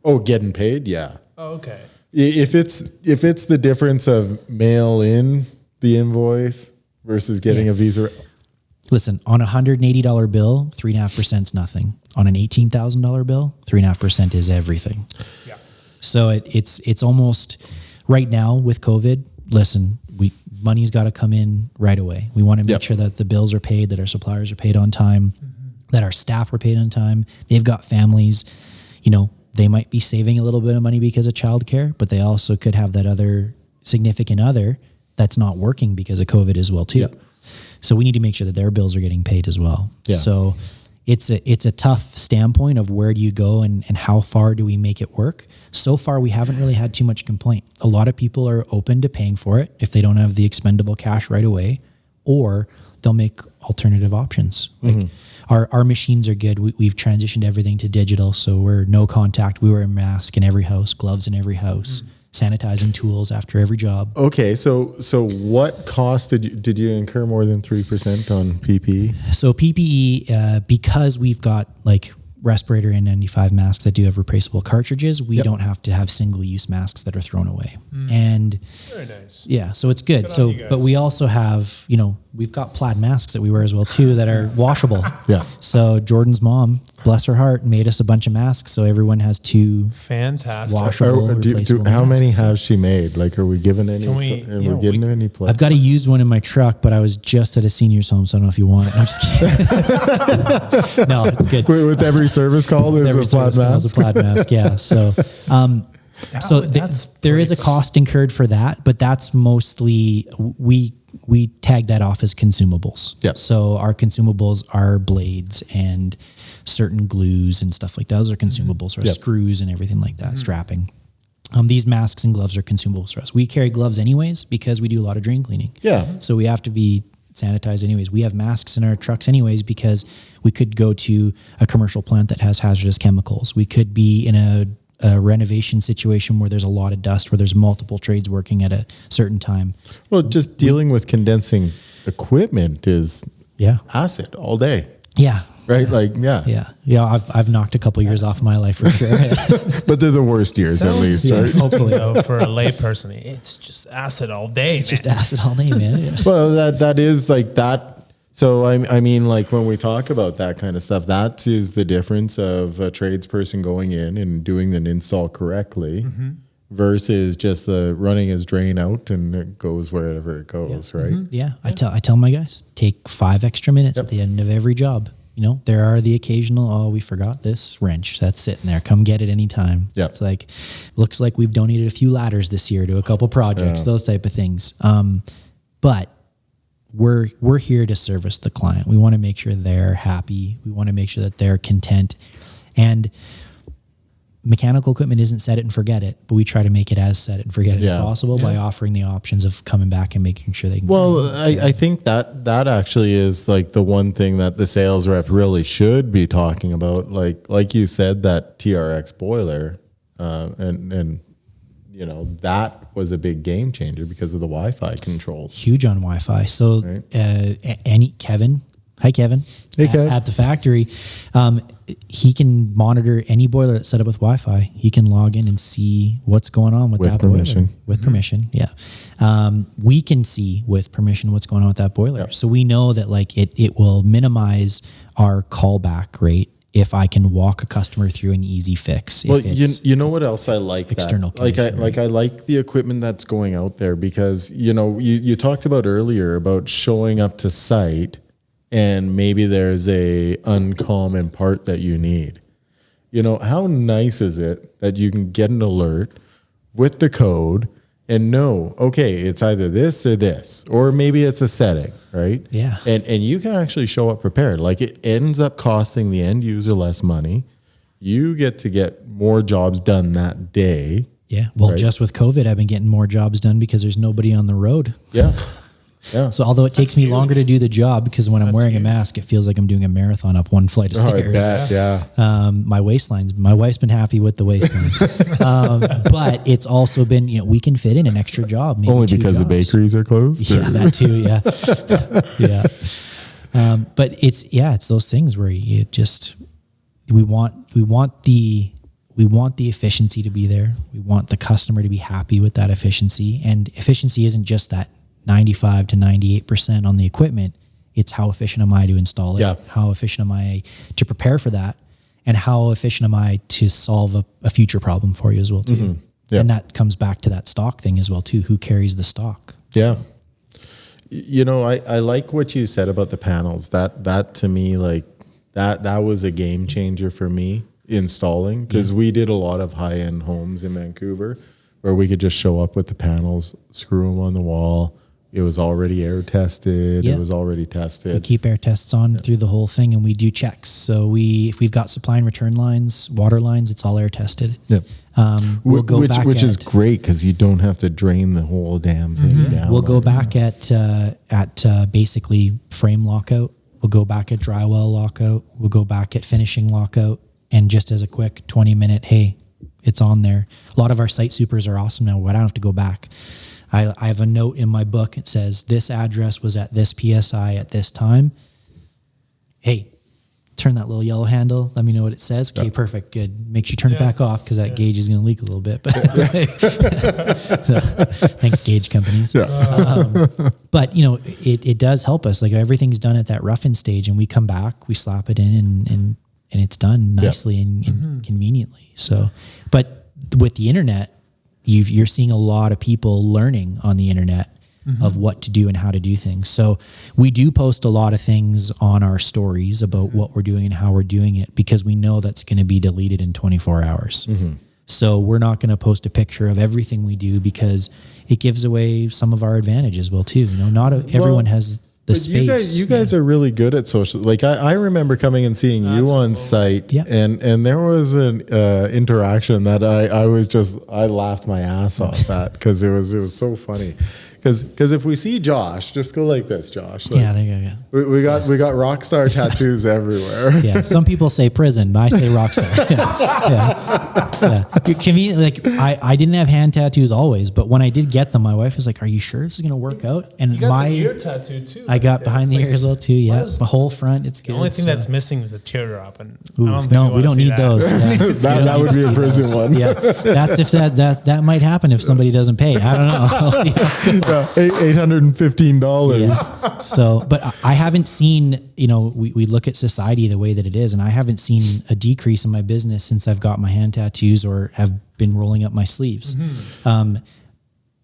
S3: Oh, getting paid? Yeah.
S1: Oh, okay.
S3: If it's the difference of mail in the invoice versus getting a Visa.
S2: Listen, on a $180 bill, 3.5% is nothing. On an $18,000 bill, 3.5% is everything. Yeah. So it's almost right now with COVID. Listen, money's got to come in right away. We want to make sure that the bills are paid, that our suppliers are paid on time, that our staff are paid on time. They've got families. They might be saving a little bit of money because of childcare, but they also could have that other significant other that's not working because of COVID as well too. Yep. So we need to make sure that their bills are getting paid as well. Yeah. So it's a tough standpoint of where do you go and how far do we make it work. So far, we haven't really had too much complaint. A lot of people are open to paying for it if they don't have the expendable cash right away, or they'll make alternative options. Like our machines are good. We've transitioned everything to digital, so we're no contact. We wear a mask in every house, gloves in every house, sanitizing tools after every job.
S3: Okay, so what cost did you incur more than 3% on PPE?
S2: So PPE, because we've got like respirator N95 masks that do have replaceable cartridges, we don't have to have single-use masks that are thrown away. And
S1: very nice.
S2: Yeah, so it's good. So, but we also have, we've got plaid masks that we wear as well too that are washable.
S3: Yeah.
S2: So Jordan's mom, bless her heart, made us a bunch of masks, so everyone has 2
S1: fantastic
S2: washable, replaceable
S3: how
S2: masks.
S3: many has she made? Like, are we giving any? Getting any play?
S2: I've got a used one in my truck, but I was just at a senior's home, so I don't know if you want it. I'm just kidding. No, it's good.
S3: With every service call, there's a plaid mask.
S2: There's a plaid mask, yeah. So, there is a cost incurred for that, but that's mostly we tag that off as consumables.
S3: Yeah.
S2: So our consumables are blades and certain glues and stuff like that. Those are consumables, or screws and everything like that, strapping. These masks and gloves are consumables for us. We carry gloves anyways because we do a lot of drain cleaning.
S3: Yeah.
S2: So we have to be sanitized anyways. We have masks in our trucks anyways because we could go to a commercial plant that has hazardous chemicals. We could be in a renovation situation where there's a lot of dust, where there's multiple trades working at a certain time.
S3: Well, just dealing with condensing equipment is acid all day.
S2: Yeah.
S3: Right?
S2: Yeah. I've knocked a couple years off my life for sure.
S3: But they're the worst years at least, right?
S1: Hopefully, though, for a layperson, it's just acid all day.
S2: It's just acid all day, man. Yeah.
S3: Well, that is like that. So I mean, like when we talk about that kind of stuff, that is the difference of a tradesperson going in and doing an install correctly versus just running his drain out and it goes wherever it goes, right?
S2: Yeah. I tell my guys, take 5 extra minutes at the end of every job. There are the occasional, we forgot this wrench that's sitting there. Come get it anytime.
S3: Yeah.
S2: It's like, looks like we've donated a few ladders this year to a couple projects, those type of things. But we're here to service the client. We want to make sure they're happy. We want to make sure that they're content. And mechanical equipment isn't set it and forget it, but we try to make it as set it and forget it as possible by offering the options of coming back and making sure they can.
S3: Well, I think that actually is like the one thing that the sales rep really should be talking about. Like you said, that TRX boiler, and that was a big game changer because of the Wi-Fi controls.
S2: Huge on Wi-Fi. So Kevin, hi Kevin.
S3: Hey Kevin.
S2: At the factory, he can monitor any boiler that's set up with Wi-Fi. He can log in and see what's going on with that
S3: permission.
S2: boiler. With permission, yeah. We can see with permission what's going on with that boiler. Yep. So we know that it will minimize our callback rate if I can walk a customer through an easy fix.
S3: Well, you know what else I like?
S2: External
S3: I like the equipment that's going out there because, you talked about earlier about showing up to site and maybe there's a uncommon part that you need. How nice is it that you can get an alert with the code and know, okay, it's either this or this, or maybe it's a setting, right?
S2: Yeah.
S3: And you can actually show up prepared. Like it ends up costing the end user less money. You get to get more jobs done that day.
S2: Yeah. Well, just with COVID, I've been getting more jobs done because there's nobody on the road.
S3: Yeah. Yeah.
S2: So although it takes me longer to do the job because when I'm wearing a mask, it feels like I'm doing a marathon up one flight of stairs.
S3: I bet,
S2: my wife's been happy with the waistline. But it's also been, we can fit in an extra job. Maybe
S3: only because the bakeries are closed?
S2: Yeah, that too. Yeah. Yeah. But it's those things where you just, we want the efficiency to be there. We want the customer to be happy with that efficiency. And efficiency isn't just that 95 to 98% on the equipment. It's how efficient am I to install it?
S3: Yeah.
S2: How efficient am I to prepare for that? And how efficient am I to solve a future problem for you as well too? Mm-hmm. Yeah. And that comes back to that stock thing as well too. Who carries the stock?
S3: Yeah. I like what you said about the panels. That to me, that was a game changer for me installing, because we did a lot of high-end homes in Vancouver where we could just show up with the panels, screw them on the wall, it was already air tested. It was already tested.
S2: We keep air tests on through the whole thing, and we do checks. So if we've got supply and return lines, water lines, it's all air tested.
S3: Yep.
S2: We'll go back,
S3: which is great because you don't have to drain the whole damn thing down.
S2: We'll go back at basically frame lockout. We'll go back at drywall lockout. We'll go back at finishing lockout. And just as a quick 20-minute, hey, it's on there. A lot of our site supers are awesome now. I don't have to go back. I have a note in my book. It says, this address was at this PSI at this time. Hey, turn that little yellow handle. Let me know what it says. Okay, perfect. Good. Make sure you turn it back off because that gauge is going to leak a little bit. But thanks, gauge companies. Yeah. But, it does help us. Like everything's done at that rough-in stage, and we come back, we slap it in, and it's done nicely and conveniently. So, but with the internet, you're seeing a lot of people learning on the internet of what to do and how to do things. So we do post a lot of things on our stories about what we're doing and how we're doing it, because we know that's going to be deleted in 24 hours. So we're not going to post a picture of everything we do because it gives away some of our advantage as well too. Not everyone has the space.
S3: You guys are really good at social. Like I remember coming and seeing you on site, and there was an interaction that I laughed my ass off at because it was so funny. Because if we see Josh, just go like this, Josh. Like,
S2: there you go.
S3: We got rock star tattoos everywhere.
S2: Yeah, some people say prison, but I say rock star. I didn't have hand tattoos always, but when I did get them, my wife was like, "Are you sure this is going to work out?" And
S1: you got the ear tattoo too.
S2: I got behind the ear as well too. Yeah, the whole front. It's good.
S1: The only thing that's missing is a teardrop, and
S2: we don't need those.
S3: That would be a prison one.
S2: Yeah, that's if that might happen if somebody doesn't pay. I don't know. We'll see how it goes.
S3: $815.
S2: Yeah. So, but I haven't seen, we look at society the way that it is, and I haven't seen a decrease in my business since I've got my hand tattoos or have been rolling up my sleeves.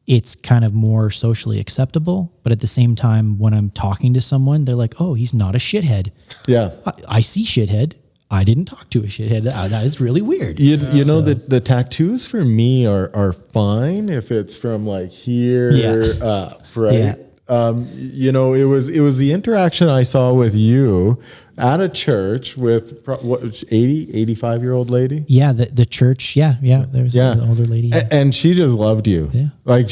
S2: It's kind of more socially acceptable, but at the same time, when I'm talking to someone, they're like, "Oh, he's not a shithead."
S3: Yeah.
S2: I see shithead. I didn't talk to a shithead. That is really weird.
S3: You know, the tattoos for me are fine if it's from like here up, right?
S2: Yeah.
S3: It was the interaction I saw with you at a church with 85-year-old lady.
S2: Yeah, the church. Yeah. There was an older lady,
S3: and she just loved you.
S2: Yeah,
S3: like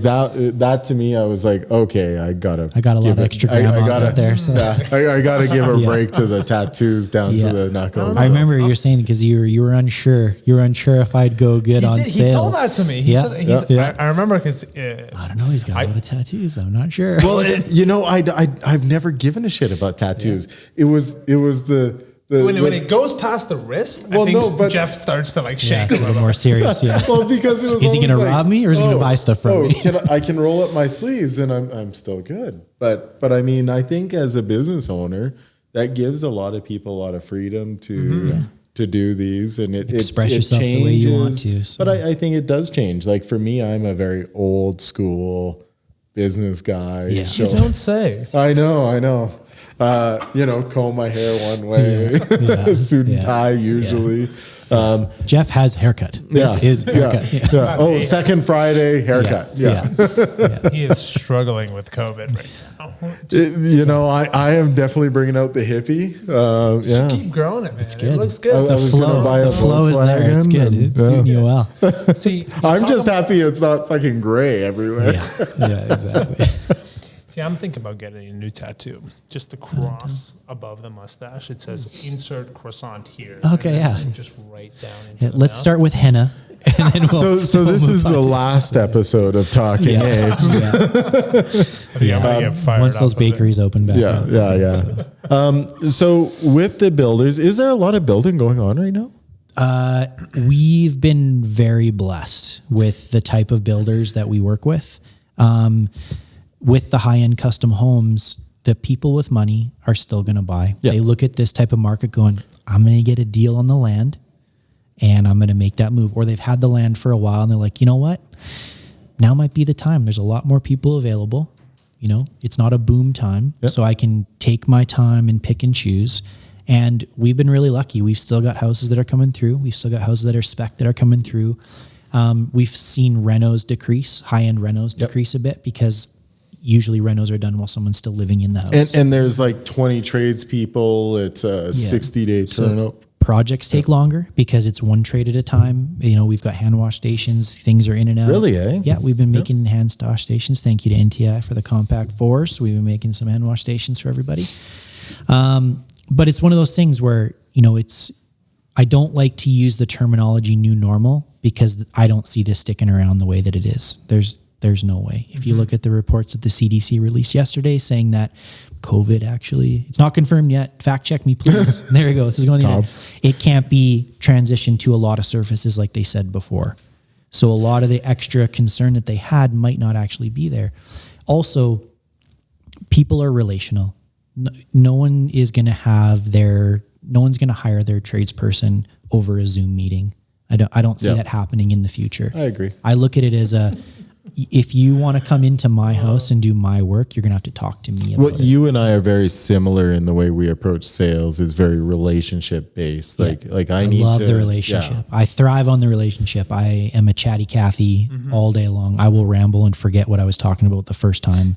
S3: that to me, I was like, okay, I got a lot of
S2: extra grandmas out there. So.
S3: I got to give a break to the tattoos down to the knuckles.
S2: I remember you were saying because you were unsure. You were unsure if I'd go good on sales.
S1: He told that to me. I remember because
S2: I don't know. He's got a lot of tattoos. I'm not sure.
S3: Well, I've never given a shit about tattoos. Yeah. It was the
S1: when it goes past the wrist, I think Jeff starts to shake a little
S2: more serious. Yeah.
S3: Well, because it was.
S2: Is he going to rob me or is he going to buy stuff from me?
S3: I can roll up my sleeves and I'm still good. But I mean, I think as a business owner, that gives a lot of people a lot of freedom to do these, and it
S2: express yourself
S3: changes,
S2: the way you want to. So.
S3: But I think it does change. Like for me, I'm a very old school business guy.
S1: Yeah. You don't say.
S3: I know. Comb my hair one way, suit and tie usually.
S2: Jeff has haircut. His haircut.
S3: Yeah. Oh, second Friday haircut. Yeah.
S1: He is struggling with COVID right now.
S3: I am definitely bringing out the hippie.
S1: Keep growing it, man.
S2: It's good.
S1: It looks good.
S3: I was going to buy a
S2: flow is there. It's good. It's suiting you well.
S1: See,
S3: I'm just happy it's not fucking gray everywhere.
S2: Yeah, exactly.
S1: See, I'm thinking about getting a new tattoo. Just the cross above the mustache. It says "Insert croissant here."
S2: Okay,
S1: and just right down into the
S2: let's
S1: mouth.
S2: Start with henna. And then
S3: so this is the last episode of Talking Apes.
S1: I'm gonna get fired
S2: once those bakeries open back.
S3: So with the builders, is there a lot of building going on right now?
S2: We've been very blessed with the type of builders that we work with. With the high-end custom homes, the people with money are still going to buy. Yeah. They look at this type of market going, I'm going to get a deal on the land and I'm going to make that move. Or they've had the land for a while and they're like, you know what? Now might be the time. There's a lot more people available. It's not a boom time. Yep. So I can take my time and pick and choose. And we've been really lucky. We've still got houses that are coming through. We've still got houses that are spec that are coming through. We've seen renos decrease, high-end renos decrease a bit because usually renos are done while someone's still living in the house.
S3: And there's like 20 tradespeople. It's a 60-day turnover.
S2: Projects take longer because it's one trade at a time. You know, we've got hand wash stations. Things are in and out.
S3: Really, eh?
S2: Yeah, we've been making hand wash stations. Thank you to NTI for the compact force. We've been making some hand wash stations for everybody. But it's one of those things where, you know, I don't like to use the terminology new normal because I don't see this sticking around the way that it is. There's no way. If you look at the reports that the CDC released yesterday saying that COVID actually, it's not confirmed yet. Fact check me, please. There you go. This is going to it can't be transitioned to a lot of surfaces like they said before. So a lot of the extra concern that they had might not actually be there. Also, people are relational. No one is going to no one's going to hire their tradesperson over a Zoom meeting. I don't see that happening in the future.
S3: I agree.
S2: I look at it as if you want to come into my house and do my work, you're going to have to talk to me about it.
S3: You and I are very similar in the way we approach sales. Is very relationship based. Like I love
S2: the relationship. Yeah. I thrive on the relationship. I am a chatty Cathy all day long. I will ramble and forget what I was talking about the first time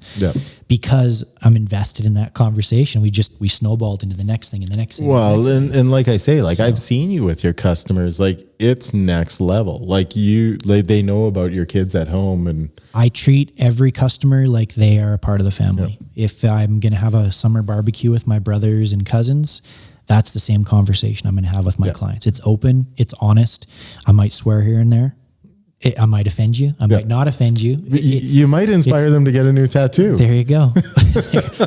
S2: because I'm invested in that conversation. We snowballed into the next thing and the next thing.
S3: Well, and like I say, I've seen you with your customers, like it's next level. Like they know about your kids at home, and
S2: I treat every customer like they are a part of the family. Yeah. If I'm going to have a summer barbecue with my brothers and cousins, that's the same conversation I'm going to have with my clients. It's open, it's honest. I might swear here and there. I might offend you. I might not offend you.
S3: You might inspire them to get a new tattoo.
S2: There you go.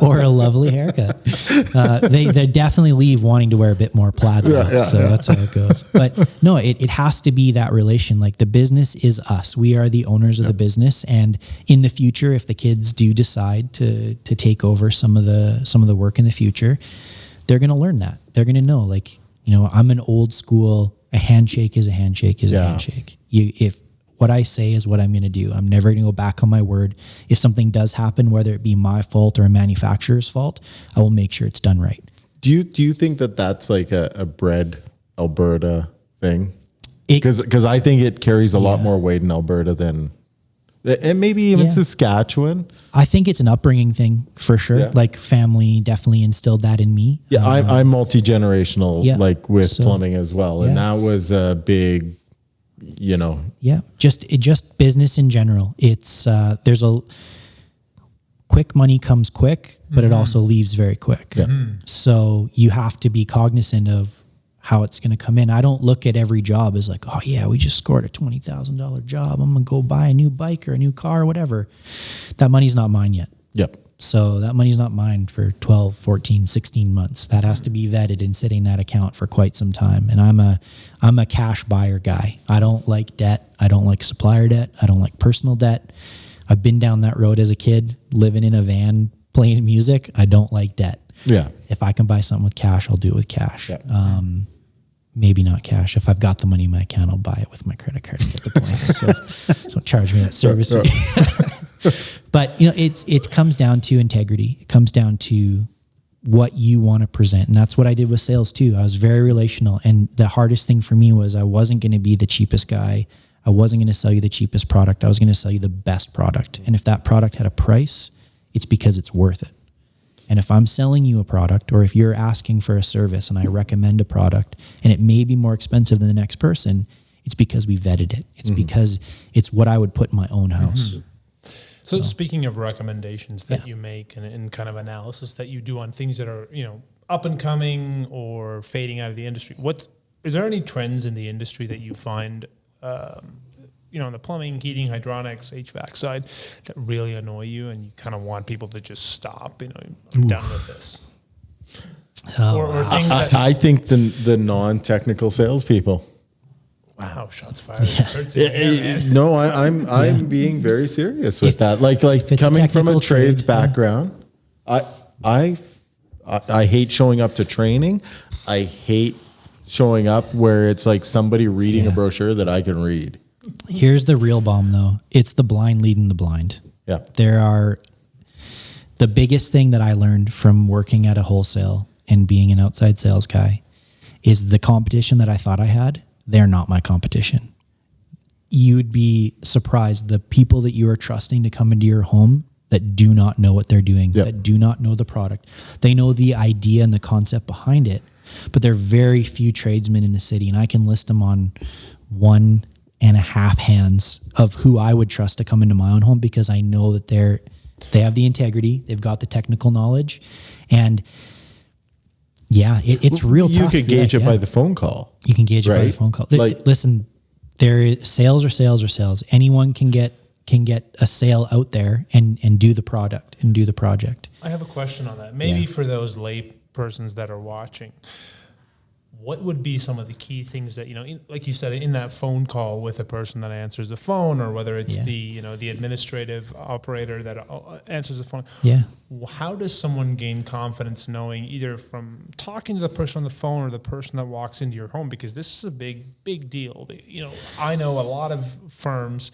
S2: Or a lovely haircut. They definitely leave wanting to wear a bit more plaid. That's how it goes. But no, it has to be that relation. Like the business is us. We are the owners of the business. And in the future, if the kids do decide to take over some of the work in the future, they're going to learn that. They're going to know, like, you know, I'm an old school, a handshake is a handshake is a handshake. If what I say is what I'm going to do. I'm never going to go back on my word. If something does happen, whether it be my fault or a manufacturer's fault, I will make sure it's done right.
S3: Do you think that that's like a bred Alberta thing? Because I think it carries a lot more weight in Alberta than, and maybe even Saskatchewan.
S2: I think it's an upbringing thing for sure. Yeah. Like family definitely instilled that in me.
S3: Yeah, I'm multi-generational, like with plumbing as well. And that was a big, you know.
S2: Yeah, just business in general. It's there's a quick money comes quick, but it also leaves very quick. Yeah. So you have to be cognizant of how it's going to come in. I don't look at every job as like, oh yeah, we just scored a $20,000 job. I'm going to go buy a new bike or a new car or whatever. That money's not mine yet.
S3: Yep.
S2: So that money's not mine for 12, 14, 16 months. That has to be vetted and sit in that account for quite some time. And I'm a cash buyer guy. I don't like debt. I don't like supplier debt. I don't like personal debt. I've been down that road as a kid, living in a van, playing music. I don't like debt.
S3: Yeah.
S2: If I can buy something with cash, I'll do it with cash.
S3: Yeah.
S2: Maybe not cash. If I've got the money in my account, I'll buy it with my credit card and get the points. So charge me that service fee. But you know, it comes down to integrity. It comes down to what you want to present. And that's what I did with sales too. I was very relational. And the hardest thing for me was I wasn't going to be the cheapest guy. I wasn't going to sell you the cheapest product. I was going to sell you the best product. And if that product had a price, it's because it's worth it. And if I'm selling you a product, or if you're asking for a service and I recommend a product and it may be more expensive than the next person, it's because we vetted it. It's because it's what I would put in my own house.
S1: So speaking of recommendations that you make and kind of analysis that you do on things that are, you know, up and coming or fading out of the industry, is there any trends in the industry that you find, you know, on the plumbing, heating, hydronics, HVAC side that really annoy you and you kind of want people to just stop, you know, I'm done with this? Or things that
S3: I think the non-technical salespeople.
S1: Wow, shots fired.
S3: No, I'm being very serious with that. Like coming from a trades background, I hate showing up to training. I hate showing up where it's like somebody reading a brochure that I can read.
S2: Here's the real bomb though. It's the blind leading the blind.
S3: Yeah.
S2: The biggest thing that I learned from working at a wholesale and being an outside sales guy is the competition that I thought I had. They're not my competition. You'd be surprised. The people that you are trusting to come into your home, that do not know what they're doing,
S3: Yep.
S2: that do not know the product. They know the idea and the concept behind it, but there are very few tradesmen in the city, and I can list them on 1.5 hands of who I would trust to come into my own home, because I know that they have the integrity, they've got the technical knowledge, and it's real tough.
S3: You could gauge it by the phone call.
S2: You can gauge it by the phone call. Listen, sales are sales. Anyone can get a sale out there and do the product and do the project.
S1: I have a question on that. Maybe for those lay persons that are watching, what would be some of the key things that, like you said, in that phone call with a person that answers the phone, or whether it's the administrative operator that answers the phone?
S2: Yeah.
S1: How does someone gain confidence knowing, either from talking to the person on the phone or the person that walks into your home? Because this is a big deal. I know a lot of firms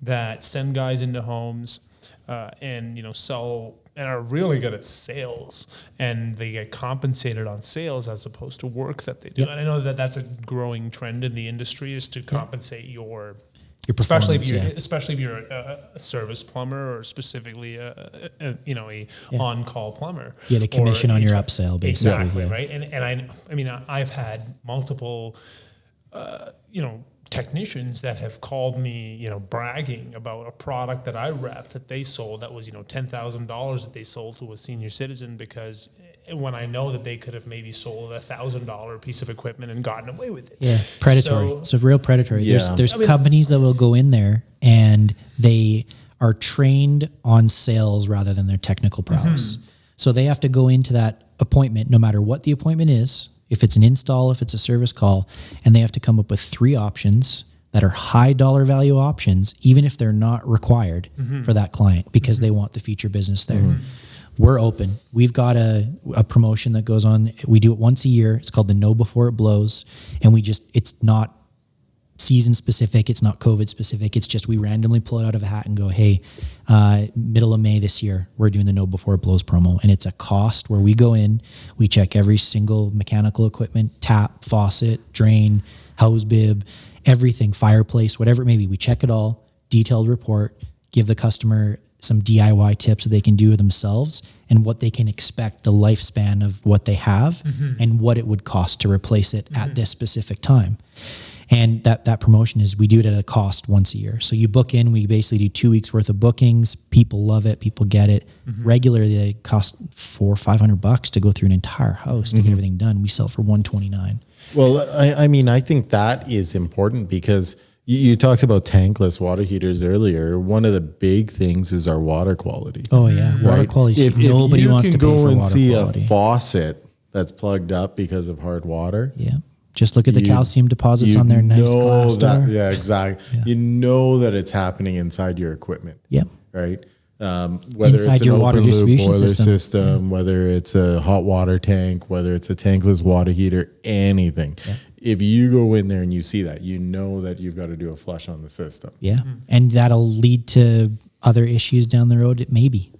S1: that send guys into homes and sell and are really good at sales, and they get compensated on sales as opposed to work that they do. Yep. And I know that that's a growing trend in the industry, is to compensate your especially if you're a service plumber, or specifically a on-call plumber.
S2: You get a commission on your upsell, basically.
S1: Exactly, right? And I mean, I've had multiple technicians that have called me, bragging about a product that I repped that they sold that was, $10,000 that they sold to a senior citizen, because when I know that they could have maybe sold a $1,000 piece of equipment and gotten away with it. Yeah,
S2: predatory. It's a real predatory. Yeah. There's companies that will go in there and they are trained on sales rather than their technical prowess. Mm-hmm. So they have to go into that appointment, no matter what the appointment is, if it's an install, if it's a service call, and they have to come up with 3 options that are high dollar value options, even if they're not required for that client, because they want the future business there. Mm-hmm. We're open. We've got a promotion that goes on. We do it once a year. It's called the Know Before It Blows. And it's not season specific. It's not COVID specific. It's just, we randomly pull it out of a hat and go, hey, middle of May this year, we're doing the Know Before It Blows promo. And it's a cost where we go in, we check every single mechanical equipment, tap, faucet, drain, hose bib, everything, fireplace, whatever it may be. We check it all, detailed report, give the customer some DIY tips that they can do themselves, and what they can expect the lifespan of what they have and what it would cost to replace it at this specific time. And that promotion is, we do it at a cost once a year. So you book in, we basically do 2 weeks worth of bookings. People love it. People get it. Regularly, they cost $400 or $500 to go through an entire house to get everything done. We sell for $129.
S3: Well, I think that is important, because you talked about tankless water heaters earlier. One of the big things is our water quality.
S2: Oh yeah, water quality.
S3: If nobody wants to pay for water quality. If you can go and see a faucet that's plugged up because of hard water.
S2: Yeah. Just look at the calcium deposits on their nice glass door.
S3: Yeah, exactly. Yeah. You know that it's happening inside your equipment.
S2: Yep.
S3: Right? Whether
S2: inside
S3: it's an
S2: your
S3: open
S2: water
S3: loop
S2: distribution
S3: boiler system, whether it's a hot water tank, whether it's a tankless water heater, anything. Yeah. If you go in there and you see that, you know that you've got to do a flush on the system.
S2: Yeah. And that'll lead to other issues down the road, maybe,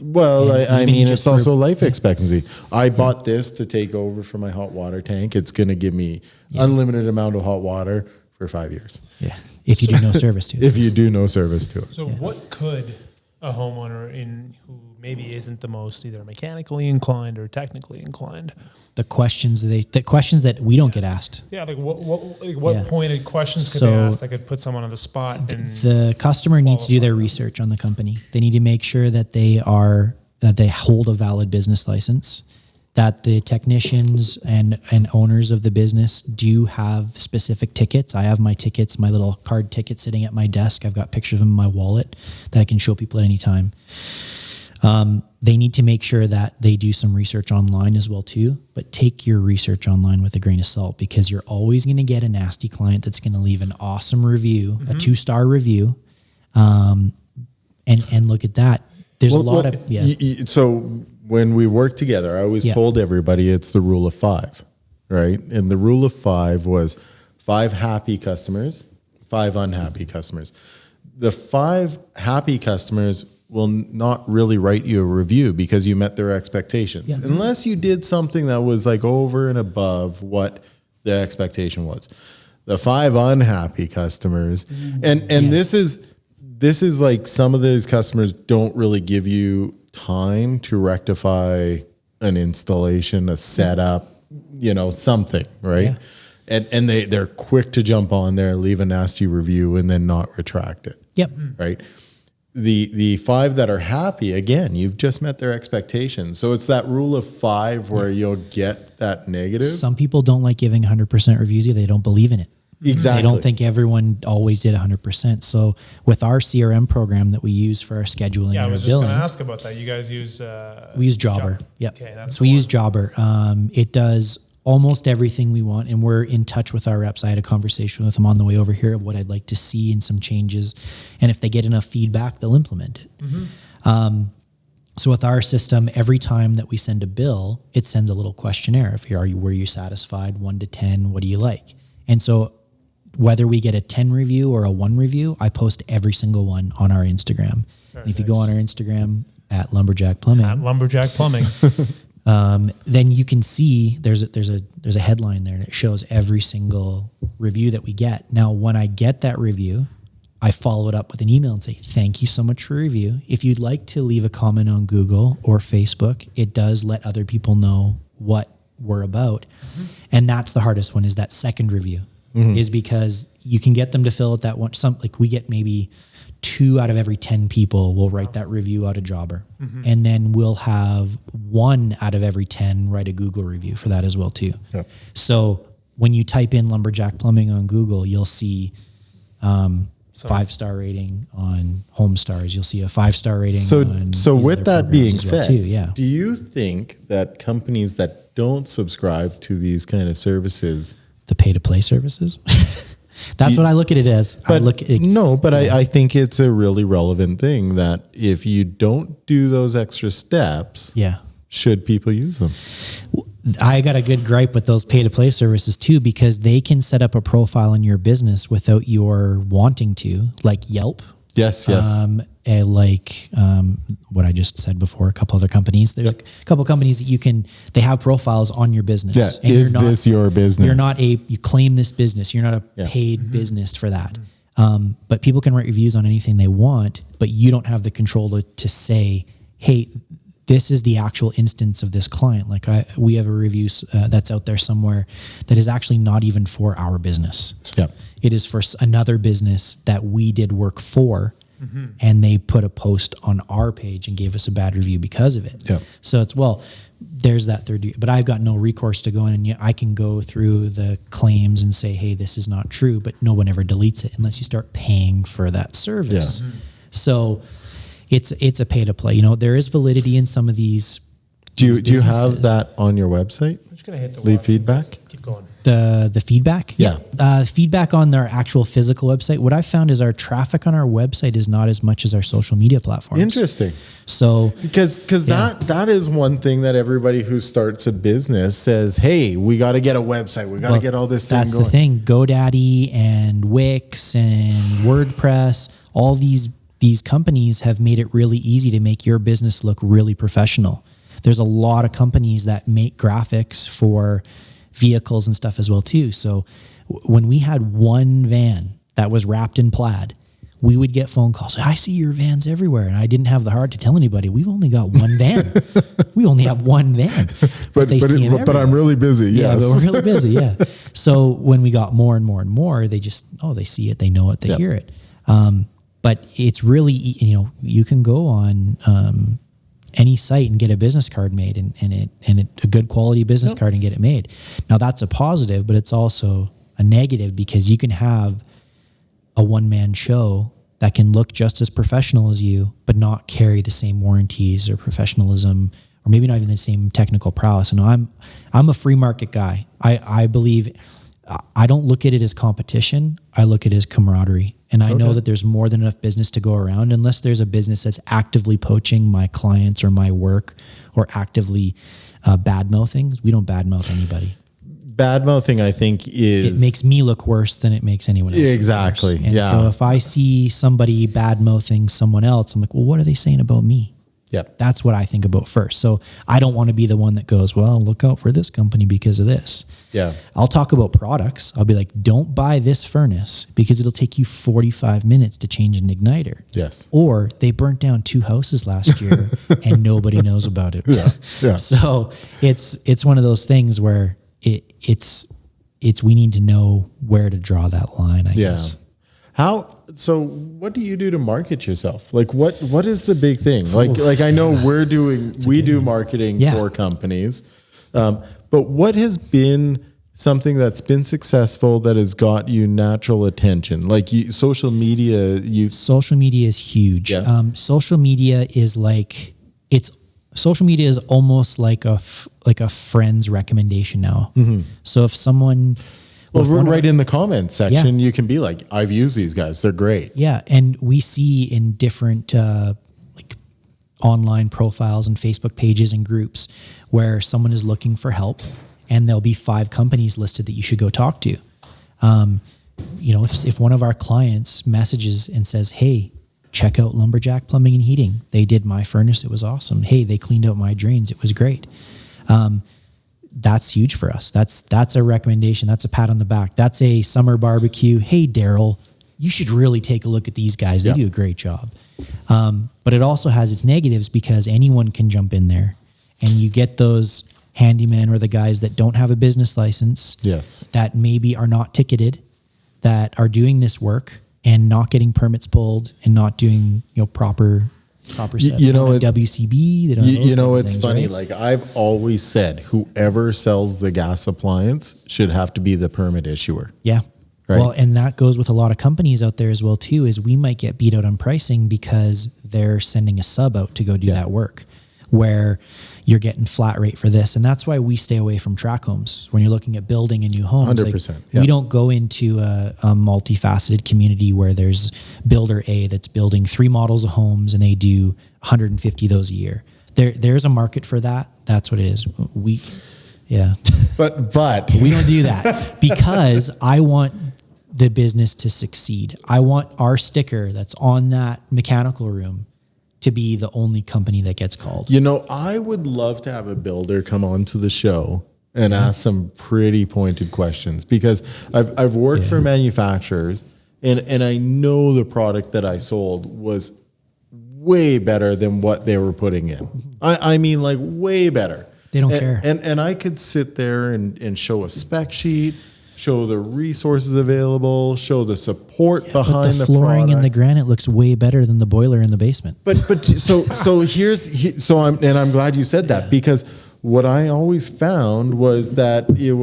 S3: Well, I mean, it's also life expectancy. I bought this to take over for my hot water tank. It's going to give me unlimited amount of hot water for 5 years.
S2: Yeah. If you do no service to it.
S3: If you do no service to it.
S1: So what could a homeowner who maybe isn't the most either mechanically inclined or technically inclined,
S2: the questions that we don't get asked.
S1: Yeah, like what pointed questions could they ask that could put someone on the spot?
S2: The customer needs to do their research on the company. They need to make sure that they hold a valid business license, that the technicians and owners of the business do have specific tickets. I have my tickets, my little card ticket sitting at my desk. I've got pictures of them in my wallet that I can show people at any time. They need to make sure that they do some research online as well too, but take your research online with a grain of salt, because you're always going to get a nasty client that's going to leave an awesome review, a 2-star review. And look at that. There's a lot of,
S3: So when we work together, I always told everybody it's the rule of 5, right? And the rule of 5 was 5 happy customers, 5 unhappy customers. The 5 happy customers will not really write you a review because you met their expectations. Yeah. Unless you did something that was like over and above what their expectation was. The 5 unhappy customers, and this is like some of these customers don't really give you time to rectify an installation, a setup, something, right? Yeah. And they're quick to jump on there, leave a nasty review, and then not retract it.
S2: Yep.
S3: Right. The 5 that are happy, again, you've just met their expectations. So it's that rule of 5 where you'll get that negative.
S2: Some people don't like giving 100% reviews. They don't believe in it.
S3: Exactly.
S2: They don't think everyone always did 100%. So with our CRM program that we use for our scheduling,
S1: yeah, I was
S2: and
S1: just
S2: billing,
S1: going to ask about that. You guys use
S2: we use Jobber.
S1: Yeah. Okay,
S2: so we use Jobber. It does almost everything we want, and we're in touch with our reps. I had a conversation with them on the way over here of what I'd like to see and some changes, and if they get enough feedback, they'll implement it. Mm-hmm. So with our system, every time that we send a bill, it sends a little questionnaire. Were you satisfied? 1 to 10, what do you like? And so whether we get a 10 review or a 1 review, I post every single one on our Instagram. And if you go on our Instagram at Lumberjack Plumbing, then you can see there's a headline there, and it shows every single review that we get. Now, when I get that review, I follow it up with an email and say, thank you so much for your review. If you'd like to leave a comment on Google or Facebook, it does let other people know what we're about. Mm-hmm. And that's the hardest one, is that second review. Mm-hmm. Is because you can get them to fill out that one. We get maybe 2 out of every 10 people will write that review out of Jobber. Mm-hmm. And then we'll have 1 out of every 10 write a Google review for that as well too. Yep. So when you type in Lumberjack Plumbing on Google, you'll see 5-star rating on Home Stars. You'll see a 5-star rating.
S3: So with that being said,
S2: too,
S3: do you think that companies that don't subscribe to these kind of services,
S2: the pay-to-play services? That's what I look at it as.
S3: I think it's a really relevant thing that if you don't do those extra steps, should people use them?
S2: I got a good gripe with those pay-to-play services too, because they can set up a profile in your business without your wanting to, like Yelp.
S3: Yes.
S2: What I just said before, a couple other companies. There's a couple companies that they have profiles on your business.
S3: Yeah. Is this your business?
S2: You claim this business. You're not a paid business for that. But people can write reviews on anything they want, but you don't have the control to say, hey, this is the actual instance of this client. Like we have a review that's out there somewhere that is actually not even for our business.
S3: Yeah.
S2: It is for another business that we did work for. Mm-hmm. And they put a post on our page and gave us a bad review because of it. Yeah. So there's that third, but I've got no recourse to go in, and I can go through the claims and say, hey, this is not true, but no one ever deletes it unless you start paying for that service. Yeah. Mm-hmm. So it's a pay to play. There is validity in some of these. Do
S3: you have that on your website? I'm just going to hit the leave feedback.
S1: Keep going.
S2: The feedback?
S3: Yeah.
S2: Feedback on their actual physical website. What I found is our traffic on our website is not as much as our social media platforms.
S3: Interesting.
S2: So
S3: because that is one thing that everybody who starts a business says, hey, we got to get a website. We got to get all this thing going.
S2: That's the thing. GoDaddy and Wix and WordPress, all these companies have made it really easy to make your business look really professional. There's a lot of companies that make graphics for vehicles and stuff as well too. So when we had one van that was wrapped in plaid, we would get phone calls. I see your vans everywhere. And I didn't have the heart to tell anybody, we've only got one van. We only have one van.
S3: But I'm really busy. Yes.
S2: Yeah, but we're really busy. Yeah. So when we got more and more and more, they just, they see it, they know it, they hear it. But it's really, you can go on any site and get a business card made and a good quality business card and get it made. Now that's a positive, but it's also a negative because you can have a one-man show that can look just as professional as you, but not carry the same warranties or professionalism, or maybe not even the same technical prowess. And I'm a free market guy. I believe, I don't look at it as competition. I look at it as camaraderie. And I know that there's more than enough business to go around, unless there's a business that's actively poaching my clients or my work, or actively bad-mouthing. We don't bad-mouth anybody.
S3: Bad-mouthing, I think,
S2: it makes me look worse than it makes anyone else.
S3: Exactly.
S2: Look worse. And so if I see somebody bad-mouthing someone else, I'm like, well, what are they saying about me?
S3: Yep.
S2: That's what I think about first. So I don't want to be the one that goes, well, look out for this company because of this.
S3: Yeah.
S2: I'll talk about products. I'll be like, don't buy this furnace because it'll take you 45 minutes to change an igniter.
S3: Yes.
S2: Or they burnt down 2 houses last year and nobody knows about it.
S3: Yeah. Yeah.
S2: So it's one of those things where it's we need to know where to draw that line, I guess.
S3: So what do you do to market yourself? Like what is the big thing? Like I know we do marketing for companies. But what has been something that's been successful that has got you natural attention? Like social media
S2: Social media is huge.
S3: Yeah.
S2: Social media is social media is almost like a friend's recommendation now. Mm-hmm. So if someone
S3: right in the comments section, you can be like, I've used these guys. They're great.
S2: Yeah. And we see in different like online profiles and Facebook pages and groups where someone is looking for help and there'll be 5 companies listed that you should go talk to. If one of our clients messages and says, hey, check out Lumberjack Plumbing and Heating. They did my furnace. It was awesome. Hey, they cleaned out my drains. It was great. That's huge for us. That's a recommendation. That's a pat on the back. That's a summer barbecue. Hey, Daryl, you should really take a look at these guys. They do a great job. But it also has its negatives because anyone can jump in there and you get those handymen or the guys that don't have a business license.
S3: Yes. That
S2: maybe are not ticketed, that are doing this work and not getting permits pulled and not doing, proper stuff. WCB. They don't
S3: it's funny. Right? Like I've always said, whoever sells the gas appliance should have to be the permit issuer.
S2: Yeah.
S3: Right.
S2: Well, and that goes with a lot of companies out there as well too, is we might get beat out on pricing because they're sending a sub out to go do that work where you're getting flat rate for this. And that's why we stay away from track homes. When you're looking at building a new home,
S3: 100%.
S2: We don't go into a multifaceted community where there's builder A that's building 3 models of homes and they do 150 of those a year. There's a market for that. That's what it is. But
S3: we
S2: don't do that because I want the business to succeed. I want our sticker that's on that mechanical room to be the only company that gets called.
S3: I would love to have a builder come on to the show and ask some pretty pointed questions because I've worked for manufacturers and I know the product that I sold was way better than what they were putting in. I mean, like way better.
S2: They don't care.
S3: And I could sit there and show a spec sheet, show the resources available, show the support behind the
S2: flooring
S3: product.
S2: and the granite looks way better than the boiler in the basement.
S3: I'm glad you said that because what I always found was that it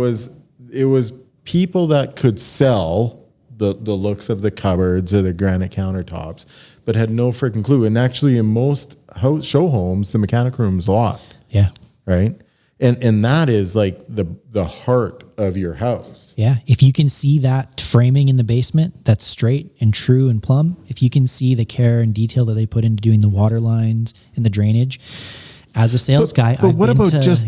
S3: was people that could sell the looks of the cupboards or the granite countertops, but had no freaking clue. And actually, in most show homes, the mechanic room is locked.
S2: Yeah.
S3: Right. And that is like the heart of your house.
S2: Yeah. If you can see that framing in the basement, that's straight and true and plumb. If you can see the care and detail that they put into doing the water lines and the drainage, as a sales guy,
S3: but what about just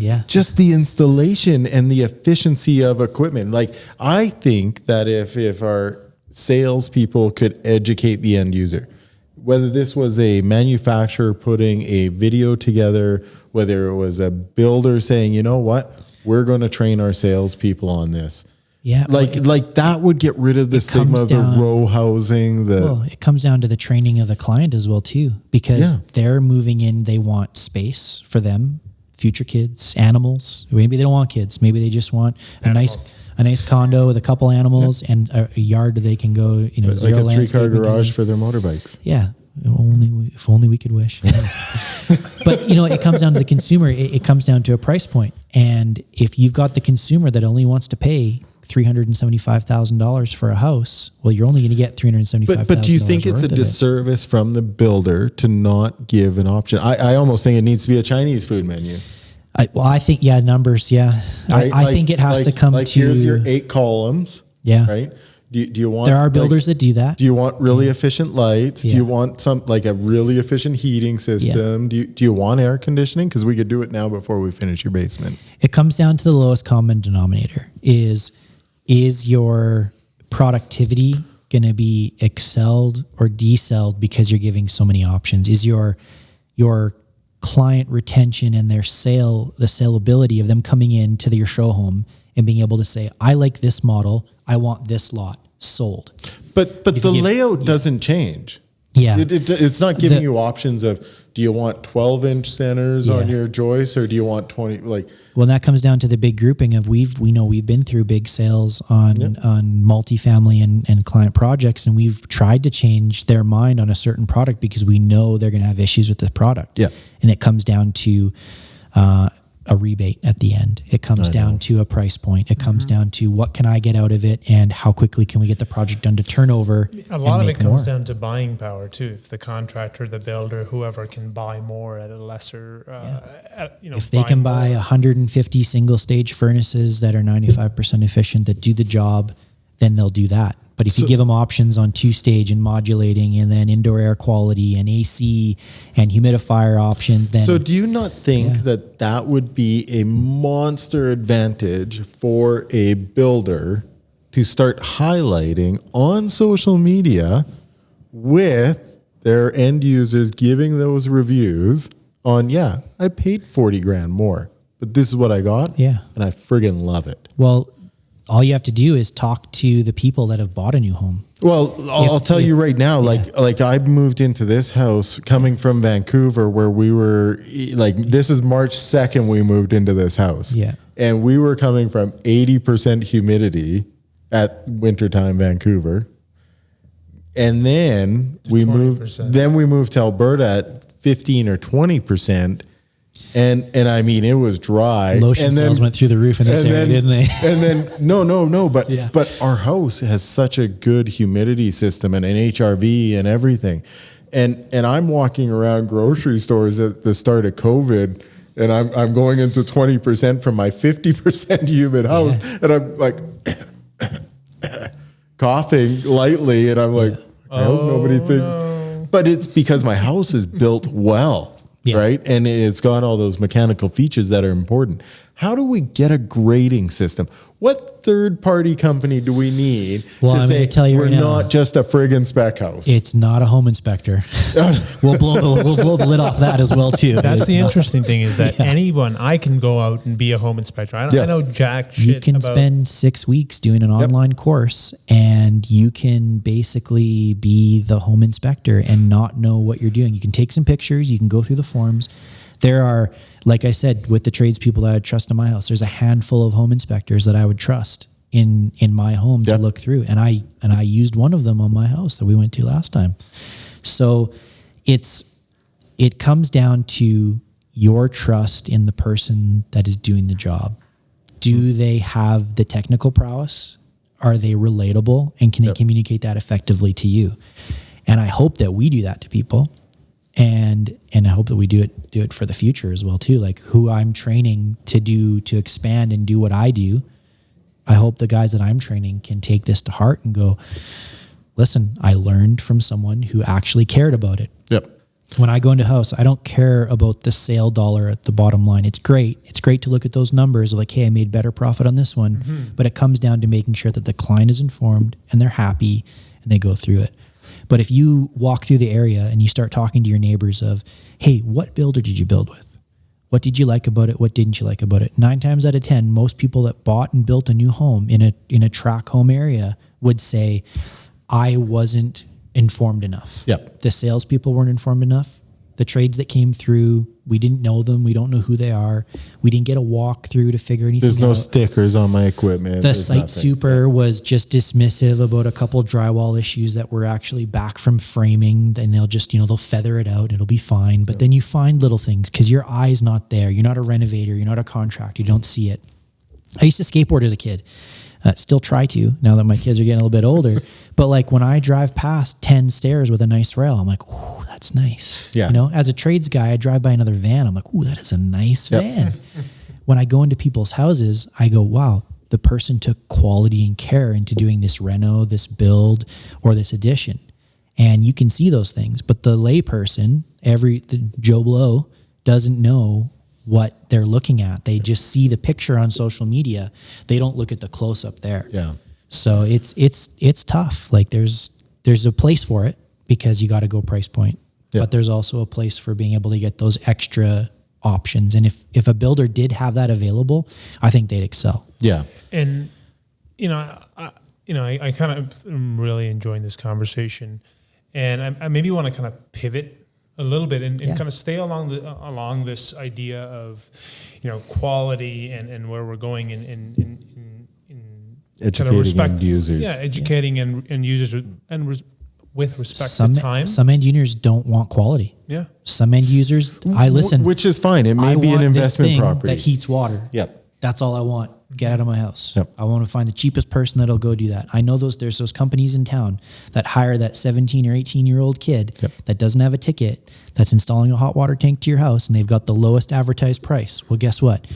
S3: the installation and the efficiency of equipment? Like I think that if our salespeople could educate the end user, whether this was a manufacturer putting a video together, whether it was a builder saying, you know what, we're going to train our salespeople on this.
S2: Yeah.
S3: Like that would get rid of the stigma of the row housing.
S2: It comes down to the training of the client as well too, because they're moving in, they want space for them, future kids, animals. Maybe they don't want kids. Maybe they just want a nice condo with a couple animals and a yard that they can go,
S3: zero like a 3-car garage for their motorbikes.
S2: Yeah. If only we could wish. But it comes down to the consumer. It comes down to a price point. And if you've got the consumer that only wants to pay $375,000 for a house, well, you're only going to get $375,000.
S3: But do you think it's a disservice from the builder to not give an option? I almost think it needs to be a Chinese food menu.
S2: I think, numbers. Yeah. Right? I think it has to come to.
S3: Here's your 8 columns.
S2: Yeah.
S3: Right. Do you want?
S2: There are builders that do that.
S3: Do you want really efficient lights? Yeah. Do you want a really efficient heating system? Yeah. Do you want air conditioning? Because we could do it now before we finish your basement.
S2: It comes down to the lowest common denominator. Is your productivity going to be excelled or decelled because you're giving so many options? Is your client retention and the saleability of them coming in to your show home and being able to say, I like this model, I want this lot sold.
S3: But the layout doesn't change.
S2: Yeah.
S3: It's not giving you options of, do you want 12-inch centers on your joists, or do you want 20?
S2: Well, that comes down to the big grouping of we've been through big sales on multifamily and client projects, and we've tried to change their mind on a certain product because we know they're going to have issues with the product.
S3: Yeah.
S2: And it comes down to a rebate at the end. It comes down to a price point. It comes down to what can I get out of it and how quickly can we get the project done to turnover.
S1: A lot of it comes down to buying power too. If the contractor, the builder, whoever can buy more at a lesser,
S2: if they can buy 150 single stage furnaces that are 95% efficient that do the job, then they'll do that. But if you give them options on 2-stage and modulating and then indoor air quality and AC and humidifier options, then...
S3: So do you not think that would be a monster advantage for a builder to start highlighting on social media with their end users giving those reviews on, I paid 40 grand more, but this is what I got.
S2: Yeah.
S3: And I friggin' love it.
S2: Well, all you have to do is talk to the people that have bought a new home.
S3: Well, I'll tell you right now, like I moved into this house coming from Vancouver, where we were this is March 2nd, we moved into this house.
S2: Yeah.
S3: And we were coming from 80% humidity at wintertime Vancouver. And then we moved to Alberta at 15 or 20%. And I mean, it was dry.
S2: Lotion sales went through the roof in this area, didn't they?
S3: And then, no. But our house has such a good humidity system and an HRV and everything. And I'm walking around grocery stores at the start of COVID, and I'm going into 20% from my 50% humid house. Yeah. And I'm like coughing lightly. And I'm like, I hope nobody thinks. No. But it's because my house is built well. Yeah. Right. And it's got all those mechanical features that are important. How do we get a grading system? What third-party company do we need to say we're not just a friggin' spec house?
S2: It's not a home inspector. We'll blow the lid off that as well too.
S1: That's the interesting thing is that anyone, I can go out and be a home inspector. I know jack shit.
S2: You can spend 6 weeks doing an online course, and you can basically be the home inspector and not know what you're doing. You can take some pictures. You can go through the forms. There are, like I said, with the tradespeople that I trust in my house, there's a handful of home inspectors that I would trust in my home to look through. And I used one of them on my house that we went to last time. So it comes down to your trust in the person that is doing the job. Do they have the technical prowess? Are they relatable? And can they communicate that effectively to you? And I hope that we do that to people. And I hope that we do it for the future as well too. Like who I'm training to expand and do what I do. I hope the guys that I'm training can take this to heart and go, listen, I learned from someone who actually cared about it.
S3: Yep.
S2: When I go into a house, I don't care about the sale dollar at the bottom line. It's great. It's great to look at those numbers of like, hey, I made better profit on this one. Mm-hmm. But it comes down to making sure that the client is informed and they're happy and they go through it. But if you walk through the area and you start talking to your neighbors of, hey, what builder did you build with? What did you like about it? What didn't you like about it? 9 times out of 10, most people that bought and built a new home in a tract home area would say, I wasn't informed enough.
S3: Yep.
S2: The salespeople weren't informed enough. The trades that came through, we didn't know them. We don't know who they are. We didn't get a walk through to figure anything out.
S3: There's no stickers on my equipment.
S2: The site super was just dismissive about a couple drywall issues that were actually back from framing. And they'll just, they'll feather it out. It'll be fine. But then you find little things because your eye's not there. You're not a renovator. You're not a contractor. You don't see it. I used to skateboard as a kid. Still try to now that my kids are getting a little bit older. But like when I drive past 10 stairs with a nice rail, I'm like, ooh, that's nice.
S3: Yeah.
S2: As a trades guy, I drive by another van. I'm like, ooh, that is a nice van. When I go into people's houses, I go, wow, the person took quality and care into doing this reno, this build, or this addition. And you can see those things. But the layperson, the Joe Blow, doesn't know what they're looking at. They just see the picture on social media. They don't look at the close up there.
S3: Yeah.
S2: So it's tough. Like there's a place for it because you got to go price point. but there's also a place for being able to get those extra options. And if a builder did have that available, I think they'd excel.
S3: Yeah.
S1: And, I kind of am really enjoying this conversation, and I maybe want to kind of pivot a little bit and kind of stay along this idea of, quality and where we're going in
S3: educating
S1: kind of respect,
S3: end users.
S1: Yeah, educating and users with respect to time.
S2: Some end users don't want quality.
S1: Yeah.
S2: Some end users, I listen.
S3: Which is fine. It may be an investment property
S2: that heats water.
S3: Yep.
S2: That's all I want. Get out of my house.
S3: Yep.
S2: I want to find the cheapest person that'll go do that. I know there's those companies in town that hire that 17 or 18-year-old kid that doesn't have a ticket, that's installing a hot water tank to your house, and they've got the lowest advertised price. Well, guess what?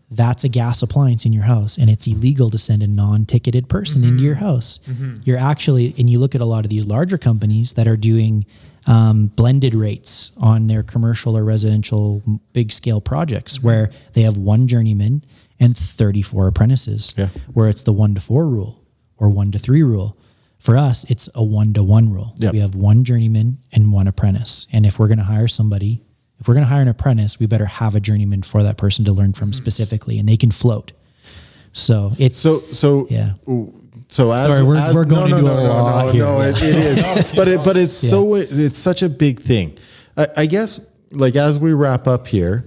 S2: That's a gas appliance in your house, and it's illegal to send a non-ticketed person into your house. You're actually, and you look at a lot of these larger companies that are doing blended rates on their commercial or residential big scale projects where they have one journeyman and 34 apprentices, where it's the 1-to-4 rule or 1-to-3 rule. For us, it's a 1-to-1 rule. We have one journeyman and one apprentice. And if we're going to hire somebody, if we're going to hire an apprentice, we better have a journeyman for that person to learn from specifically, and they can float. So it's
S3: So
S2: sorry, we're going to do a lot here.
S3: No, it is, but it's such a big thing. I guess, like, as we wrap up here,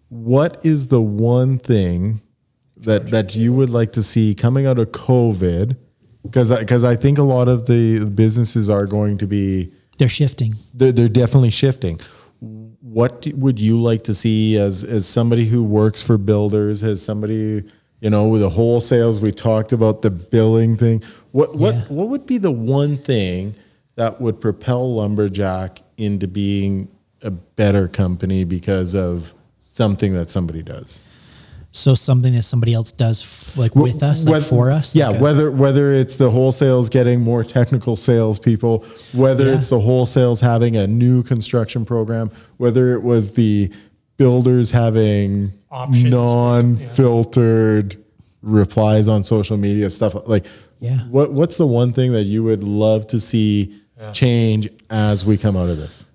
S3: what is the one thing that you would like to see coming out of COVID? Because I think a lot of the businesses are going to be,
S2: they're shifting.
S3: They're definitely shifting. What would you like to see as somebody who works for builders, as somebody, with the wholesales? We talked about the billing thing. What would be the one thing that would propel Lumberjack into being a better company because of something that somebody does?
S2: So something that somebody else does with us, for us?
S3: Yeah, whether it's the wholesales getting more technical salespeople, whether it's the wholesales having a new construction program, whether it was the builders having options, non-filtered replies on social media, stuff like what's the one thing that you would love to see change as we come out of this?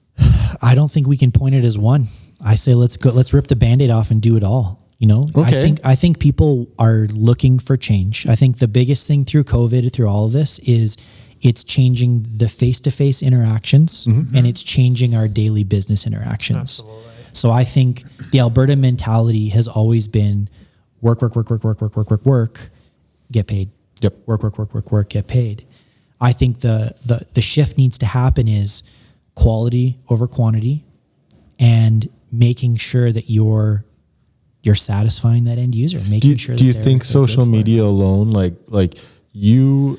S2: I don't think we can point it as one. I say let's rip the Band-Aid off and do it all.
S3: Okay.
S2: I think people are looking for change. I think the biggest thing through COVID, through all of this, is it's changing the face-to-face interactions and it's changing our daily business interactions.
S1: Absolutely.
S2: So I think the Alberta mentality has always been work, get paid.
S3: Yep.
S2: Work, get paid. I think the shift needs to happen is quality over quantity and making sure that you're satisfying that end user, making sure.
S3: Do you think social media alone, like you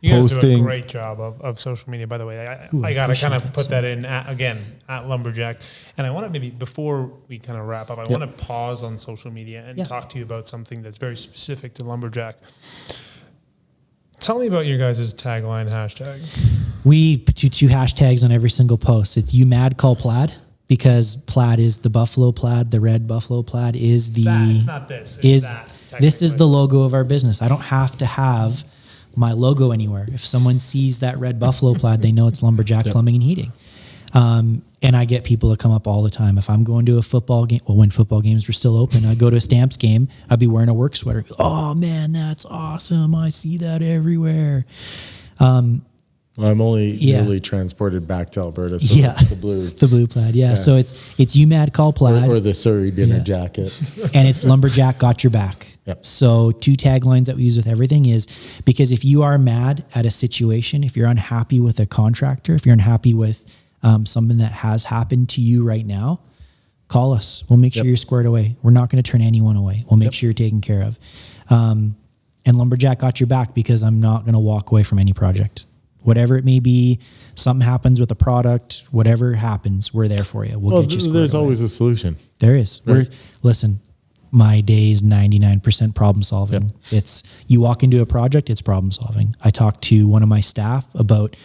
S3: posting,
S1: guys do a great job of social media, by the way. I got to kind of put that in at Lumberjack, and I want to maybe before we kind of wrap up, I want to pause on social media and talk to you about something that's very specific to Lumberjack. Tell me about your guys' tagline hashtag.
S2: We put two hashtags on every single post. It's "You Mad Call Plaid." Because plaid is the buffalo plaid, the red buffalo plaid is the.
S1: It's not this.
S2: This is the logo of our business. I don't have to have my logo anywhere. If someone sees that red buffalo plaid, they know it's Lumberjack Plumbing and Heating. And I get people that come up all the time. If I'm going to a football game, when football games were still open, I'd go to a Stamps game. I'd be wearing a work sweater. Oh man, that's awesome! I see that everywhere.
S3: I'm only newly transported back to Alberta, so it's the blue
S2: plaid. Yeah. So it's "You Mad Call Plaid"
S3: or the Surrey dinner jacket,
S2: and it's Lumberjack Got Your Back.
S3: Yep.
S2: So two taglines that we use with everything is because if you are mad at a situation, if you're unhappy with a contractor, if you're unhappy with something that has happened to you right now, call us. We'll make sure you're squared away. We're not going to turn anyone away. We'll make sure you're taken care of. And Lumberjack Got Your Back because I'm not going to walk away from any project. Whatever it may be, something happens with a product, whatever happens, we're there for you. We'll get you squared
S3: There's
S2: away.
S3: always a solution.
S2: There is.
S3: Right.
S2: Listen, my day is 99% problem solving. It's you walk into a project, it's problem solving. I talked to one of my staff about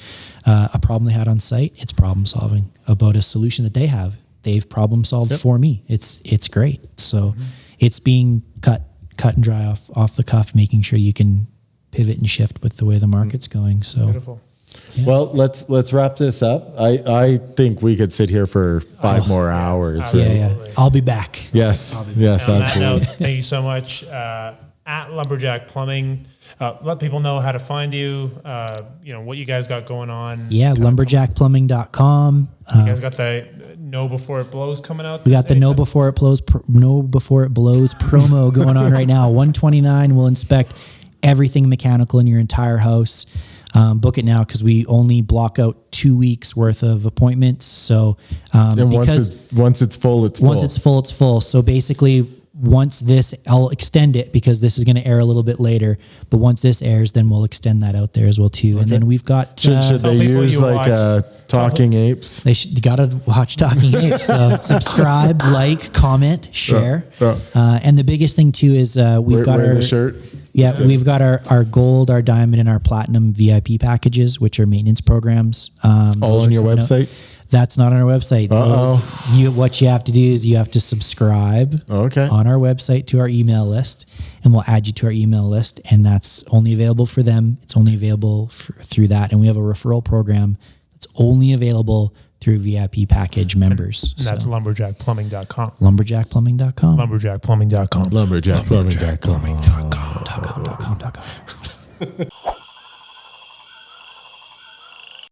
S2: a problem they had on site. It's problem solving. About a solution that they have, they've problem solved for me. It's great. So it's being cut and dry off the cuff, making sure you can pivot and shift with the way the market's going. So
S1: beautiful.
S3: Yeah. Well, let's wrap this up. I think we could sit here for 5 more hours.
S1: Absolutely.
S2: Yeah. I'll be back.
S3: Yes, absolutely.
S1: Thank you so much. At Lumberjack Plumbing, let people know how to find you. What you guys got going on.
S2: Yeah, lumberjackplumbing.com.
S1: You guys got the Know Before It Blows coming out.
S2: We got the Know Before It Blows promo going on right now. $129 will inspect everything mechanical in your entire house. Book it now because we only block out 2 weeks worth of appointments. So
S3: once it's full, it's
S2: full. So basically, once this, I'll extend it because this is going to air a little bit later. But once this airs, then we'll extend that out there as well too. Okay. And then we've got
S3: should they use Talking Apes?
S2: They should. You got to watch Talking Apes. So subscribe, like, comment, share. And the biggest thing too is we've got our
S3: shirt.
S2: Yeah, we've got our gold, our diamond, and our platinum VIP packages, which are maintenance programs.
S3: All on your website?
S2: That's not on our website. What you have to do is you have to subscribe on our website to our email list, and we'll add you to our email list, and that's only available for them. It's only available through that, and we have a referral program that's only available through VIP package members.
S1: And that's lumberjackplumbing.com.
S2: Lumberjackplumbing.com.
S1: Lumberjackplumbing.com.
S3: Lumberjackplumbing.com.